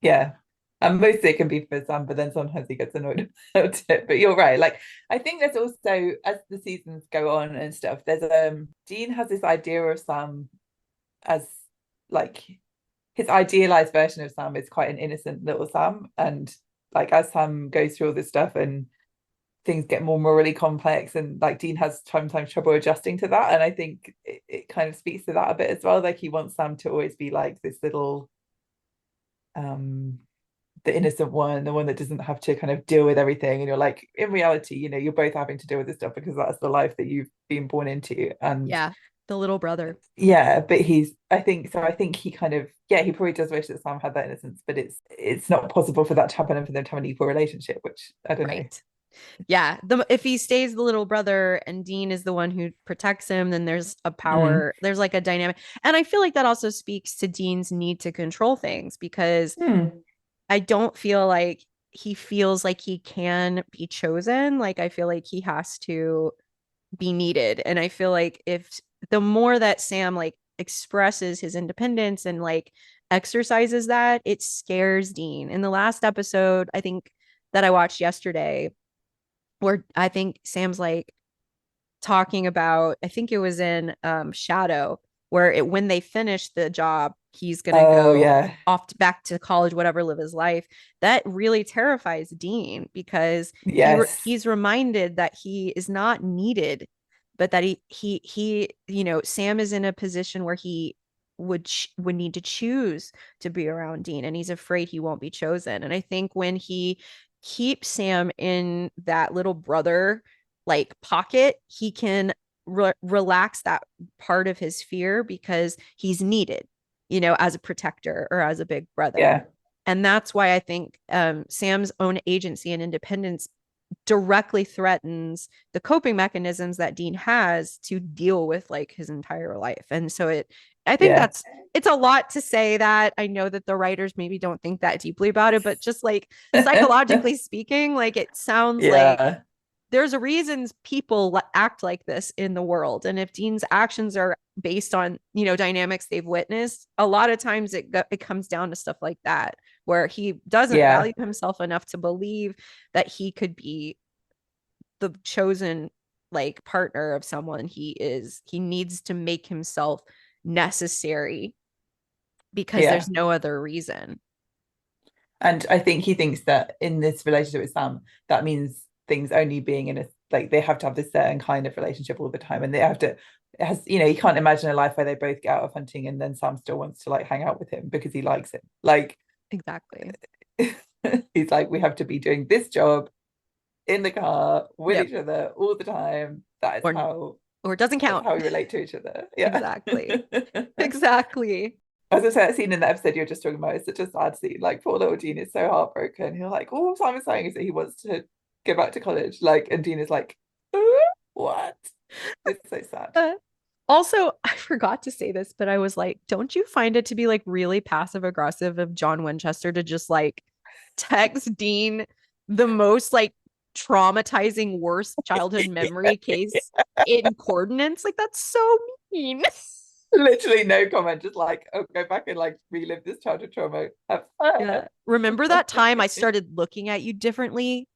Yeah. And mostly it can be for Sam, but then sometimes he gets annoyed about it. But you're right. Like, I think there's also, as the seasons go on and stuff, there's Dean has this idea of Sam as like his idealized version of Sam is quite an innocent little Sam. And like as Sam goes through all this stuff and things get more morally complex, and like Dean has sometimes trouble adjusting to that. And I think it kind of speaks to that a bit as well. Like he wants Sam to always be like this little the innocent one, the one that doesn't have to kind of deal with everything. And you're like, in reality, you're both having to deal with this stuff because that's the life that you've been born into. And Yeah. The little brother. yeah, but I think he kind of, yeah, he probably does wish that Sam had that innocence, but it's not possible for that to happen and for them to have an equal relationship, which I don't know. Right. Yeah. If he stays the little brother and Dean is the one who protects him, then there's a power, there's like a dynamic. And I feel like that also speaks to Dean's need to control things because I don't feel like he feels like he can be chosen. Like I feel like he has to be needed. And I feel like if the more that Sam like expresses his independence and like exercises that, it scares Dean. In the last episode, I think that I watched yesterday, where I think Sam's like talking about, I think it was in Shadow, where when they finish the job, he's gonna Oh go yeah. off back to college, whatever, live his life. That really terrifies Dean because Yes. he's reminded that he is not needed, but that Sam is in a position where he would need to choose to be around Dean, and he's afraid he won't be chosen. And I think when he keeps Sam in that little brother like pocket, he can relax that part of his fear because he's needed, as a protector or as a big brother. Yeah. And that's why I think Sam's own agency and independence directly threatens the coping mechanisms that Dean has to deal with like his entire life. And so I think Yeah. it's a lot to say that. I know that the writers maybe don't think that deeply about it, but just like psychologically speaking, like it sounds like Yeah. there's a reasons people act like this in the world. And if Dean's actions are based on, dynamics they've witnessed, a lot of times it comes down to stuff like that, where he doesn't Yeah. value himself enough to believe that he could be the chosen like partner of someone. He needs to make himself necessary because Yeah. there's no other reason. And I think he thinks that in this relationship with Sam, that means things only being in a, like, they have to have this certain kind of relationship all the time. And they have to, it has, you can't imagine a life where they both get out of hunting and then Sam still wants to like hang out with him because he likes it. Like, Exactly. he's like, we have to be doing this job in the car with Yep. each other all the time. That is Or or it doesn't that's count. how we relate to each other. Yeah. Exactly. Exactly. As I said, that scene in the episode you're just talking about is such a sad scene. Like, poor little Dean is so heartbroken. He's like, all Simon's saying is that he wants to go back to college. Like, and Dean is like, what? It's so sad. Also, I forgot to say this, but I was like, don't you find it to be like really passive aggressive of John Winchester to just like text Dean the most like traumatizing worst childhood memory case in coordinates? Like that's so mean. Literally no comment, just like, oh, go back and like relive this childhood trauma. Have fun. Yeah. Remember that time I started looking at you differently?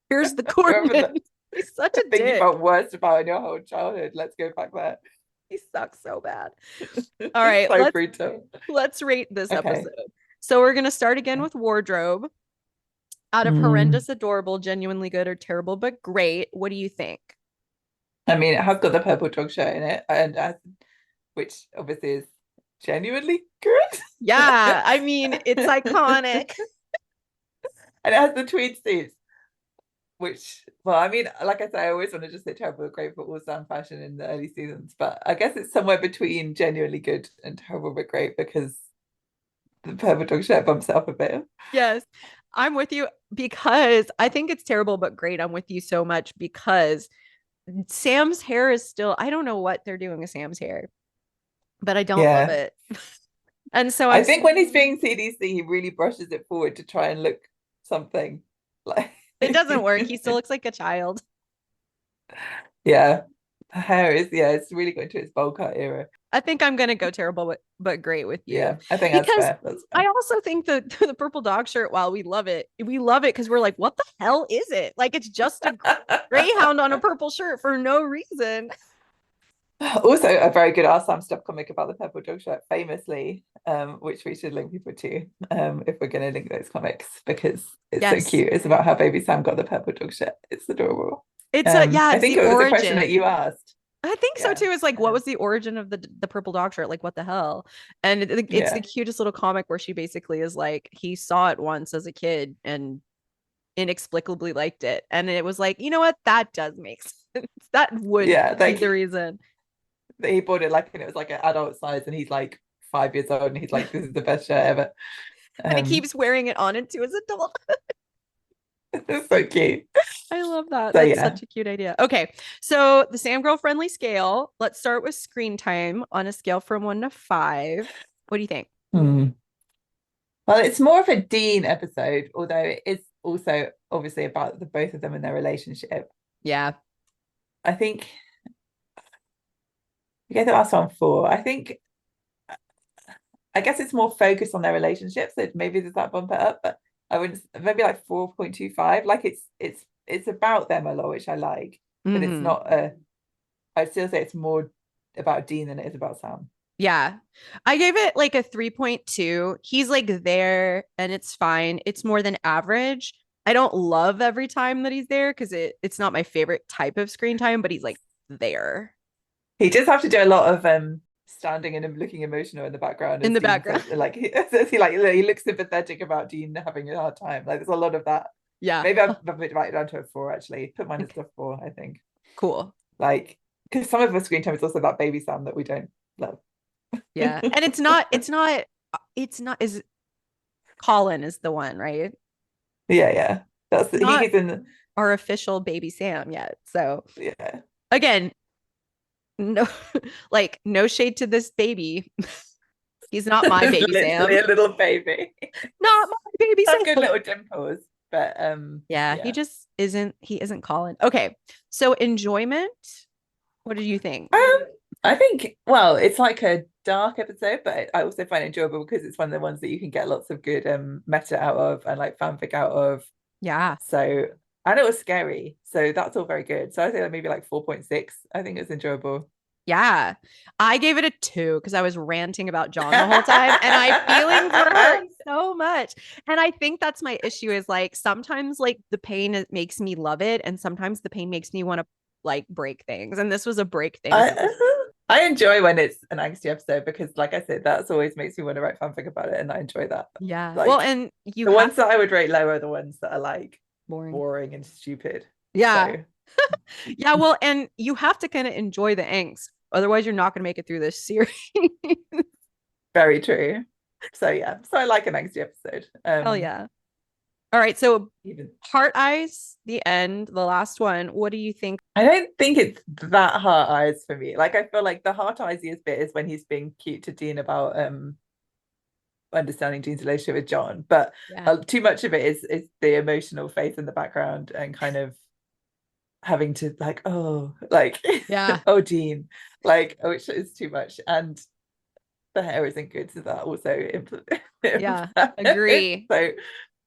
Here's the Remember that coordinates. He's such a thing you dick. felt worst about in your whole childhood. Let's go back there. He sucks so bad. All right, So brutal. let's rate this Okay. episode. So we're gonna start again with wardrobe. Out of Mm. horrendous, adorable, genuinely good, or terrible but great, what do you think? I mean, it has got the purple dog shirt in it, and which obviously is genuinely good. Yeah, I mean, it's iconic. And it has the tweed suits, which, well, I mean, like I say, I always want to just say terrible but great for all Sam fashion in the early seasons, but I guess it's somewhere between genuinely good and terrible but great because the purple dog shirt bumps it up a bit. Yes, I'm with you because I think it's terrible but great. I'm with you so much because Sam's hair is still, I don't know what they're doing with Sam's hair, but I don't love Yeah. it. And so I think when he's being CDC, he really brushes it forward to try and look something like. it doesn't work. He still looks like a child. Yeah, the hair is, yeah, it's really going to its bowl cut era. I think I'm gonna go terrible but great with you Yeah, I think that's because fair. That's I fair. also think that the purple dog shirt, while we love it because we're like, what the hell is it? Like it's just a greyhound on a purple shirt for no reason. Also, a very good R. Sam Stuff comic about the purple dog shirt, famously, which we should link people to, if we're going to link those comics because it's so Yes. cute. It's about how baby Sam got the purple dog shirt. It's adorable. Yeah, I it's think the it was a question that you origin. asked. I think so Yeah, too. Is like, what was the origin of the purple dog shirt? Like, what the hell? And it's the yeah, cutest little comic where she basically is like, he saw it once as a kid and inexplicably liked it, and it was like, you know what? That does make sense. That would yeah. be Like the reason. he bought it like, and it was like an adult size, and he's like 5 years old, and he's like, "This is the best shirt ever." And he Um, keeps wearing it on into his adult. it's so cute. I love that. So That's yeah. such a cute idea. Okay. So the Sam Girl friendly scale. Let's start with screen time on a scale from 1 to 5. What do you think? Hmm. Well, it's more of a Dean episode, although it is also obviously about the both of them and their relationship. Yeah. I think you gave the last one 4. I guess it's more focused on their relationship, so maybe does that bump it up? But I would maybe like 4.25. Like it's about them a lot, which I like, but it's Mhm. not I'd still say it's more about Dean than it is about Sam. Yeah. I gave it like a 3.2. He's like there and it's fine. It's more than average. I don't love every time that he's there because it's not my favorite type of screen time, but he's like there He does have to do a lot of standing and looking emotional in the background in as the Dean background. says, like he looks sympathetic about Dean having a hard time. Like there's a lot of that. Yeah. Maybe I've put it right down to a 4 actually. Put mine as Okay. a 4, I think. Cool. Like because some of the screen time is also that baby Sam that we don't love. Yeah. And it's not is Colin is the one, right? Yeah. That's It's not he's in. our official baby Sam yet. So Yeah, again, no like no shade to this baby. He's not my baby Sam. literally a little baby. Not my baby Have good Sam. little dimples, but Yeah, yeah. he isn't Colin. Okay. So enjoyment, what did you think? I think, well, it's like a dark episode, but I also find it enjoyable because it's one of the ones that you can get lots of good meta out of and like fanfic out of. Yeah. So, and it was scary. So that's all very good. So I think that maybe like 4.6. I think it's enjoyable. Yeah. I gave it a 2 because I was ranting about John the whole time and I feeling for her so much. And I think that's my issue is like sometimes like the pain makes me love it and sometimes the pain makes me want to like break things. And this was a break things I episode. I enjoy when it's an angsty episode because, like I said, that's always makes me want to write fanfic about it, and I enjoy that. Yeah. Well, Like and you the have ones that I would rate low are the ones that are like boring. boring and stupid. Yeah. So Yeah. Well, and you have to kind of enjoy the angst. Otherwise, you're not going to make it through this series. very true. So yeah, so I like an angsty episode. Hell yeah. All right. So Even Heart Eyes, the end, the last one. What do you think? I don't think it's that heart eyes for me. Like I feel like the heart eyesiest bit is when he's being cute to Dean about understanding Dean's relationship with John, but Yeah. too much of it is the emotional faith in the background and kind of having to like Yeah. oh Dean, like which is too much, and the hair isn't good, so that also Yeah. Agree. so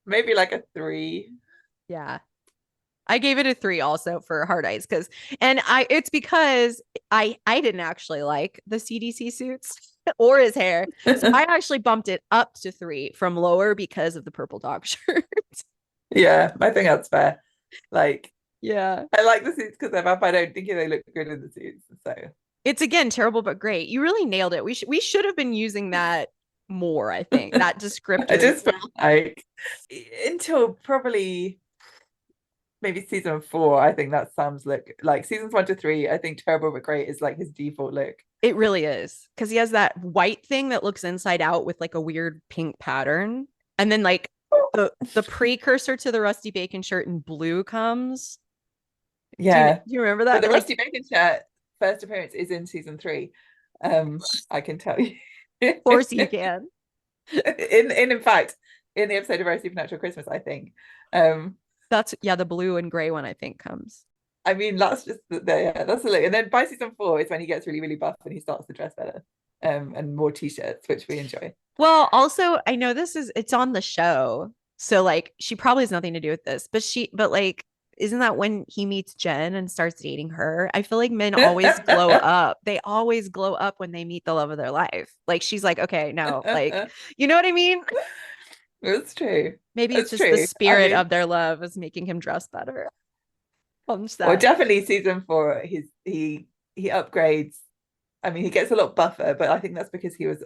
maybe like a 3. Yeah. I gave it a 3 also for Heart Eyes it's because I didn't actually like the CDC suits or his hair. So I actually bumped it up to 3 from lower because of the purple dog shirt. Yeah, I think that's fair. Like Yeah. I like the suits because they're up. I don't think they look good in the suits. So It's again terrible but great. You really nailed it. We should have been using that more, I think. That I descriptor. just felt like until probably maybe season 4, I think that's Sam's look. Like seasons 1 to 3, I think terrible but great is like his default look. It really is. Because he has that white thing that looks inside out with like a weird pink pattern. And then like the precursor to the Rusty Bacon shirt in blue comes. Yeah. Do you remember But that? the Like, Rusty Bacon shirt first appearance is in season 3. I can tell you. of course you can. In fact, in the episode of Our Supernatural Christmas, I think. That's the blue and gray one I think comes. I mean, that's just yeah, that's the look. And then by season 4 is when he gets really, really buff and he starts to dress better. And more t-shirts, which we enjoy. Well, also, I know it's on the show. So like she probably has nothing to do with this, but like, isn't that when he meets Jen and starts dating her? I feel like men always glow up. They always glow up when they meet the love of their life. Like she's like, okay, no, like, you know what I mean? That's true. Maybe it's That's just the true. I spirit mean, of their love is making him dress better. I'm well, sad. definitely season 4, he upgrades. I mean, he gets a lot buffer, but I think that's because he was,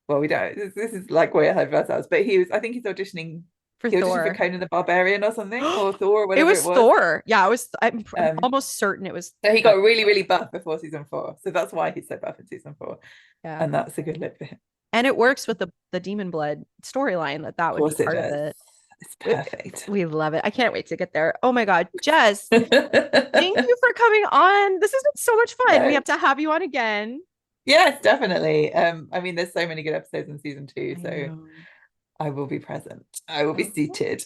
well, we don't, this is like way ahead of ourselves, but I think he's auditioning, For he auditioned for Thor. Conan the Barbarian or something, or Thor, or It whatever it was was. Thor. Yeah, I'm Um, almost certain it was. so he got really, really buff before season 4. So that's why he's so buff in season 4. Yeah. And that's a good look for him. And it works with the Demon Blood storyline that Of would be course it part of does. it. It's perfect. We love it. I can't wait to get there. Oh my God. Jess, thank you for coming on. This has been so much fun. We No. have to have you on again. Yes, definitely. I mean, there's so many good episodes in season 2, I so know. I will be present. I will be seated.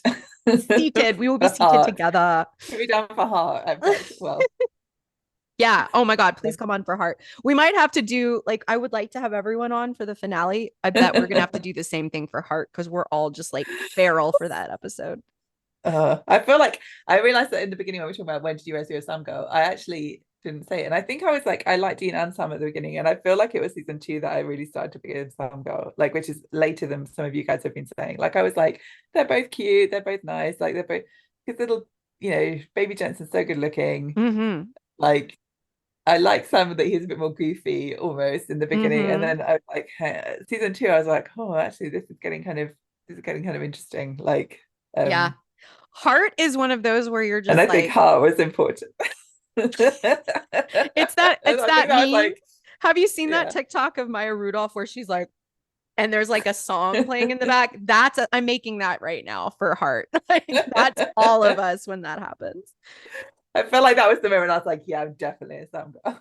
Seated. We will be For seated heart. together. Put me down for heart. Well, Yeah. Oh my God. Please come on for Heart. We might have to do like I would like to have everyone on for the finale. I bet we're gonna have to do the same thing for Heart because we're all just like feral for that episode. I feel like I realized that in the beginning when we were talking about when did you realize you were a Sam girl, I actually didn't say it. And I think I was like, I liked Dean and Sam at the beginning. And I feel like it was season 2 that I really started to be a Sam girl, like, which is later than some of you guys have been saying. Like, I was like, they're both cute, they're both nice, like, they're both, because little, Baby Jensen's so good looking. Mm-hmm. Like, I like Sam that he's a bit more goofy almost in the beginning. And Mm-hmm. then I was like, season 2, I was like, oh, actually, this is getting kind of interesting. Like, Yeah. um, Heart is one of those where you're and just I think like, heart was important. it's that And it's I think that that was meme. like, Have you seen that yeah. TikTok of Maya Rudolph where she's like, and there's like a song playing in the back? I'm making that right now for Heart. Like that's all of us when that happens. I felt like that was the moment I was like, yeah, I'm definitely a Sam girl.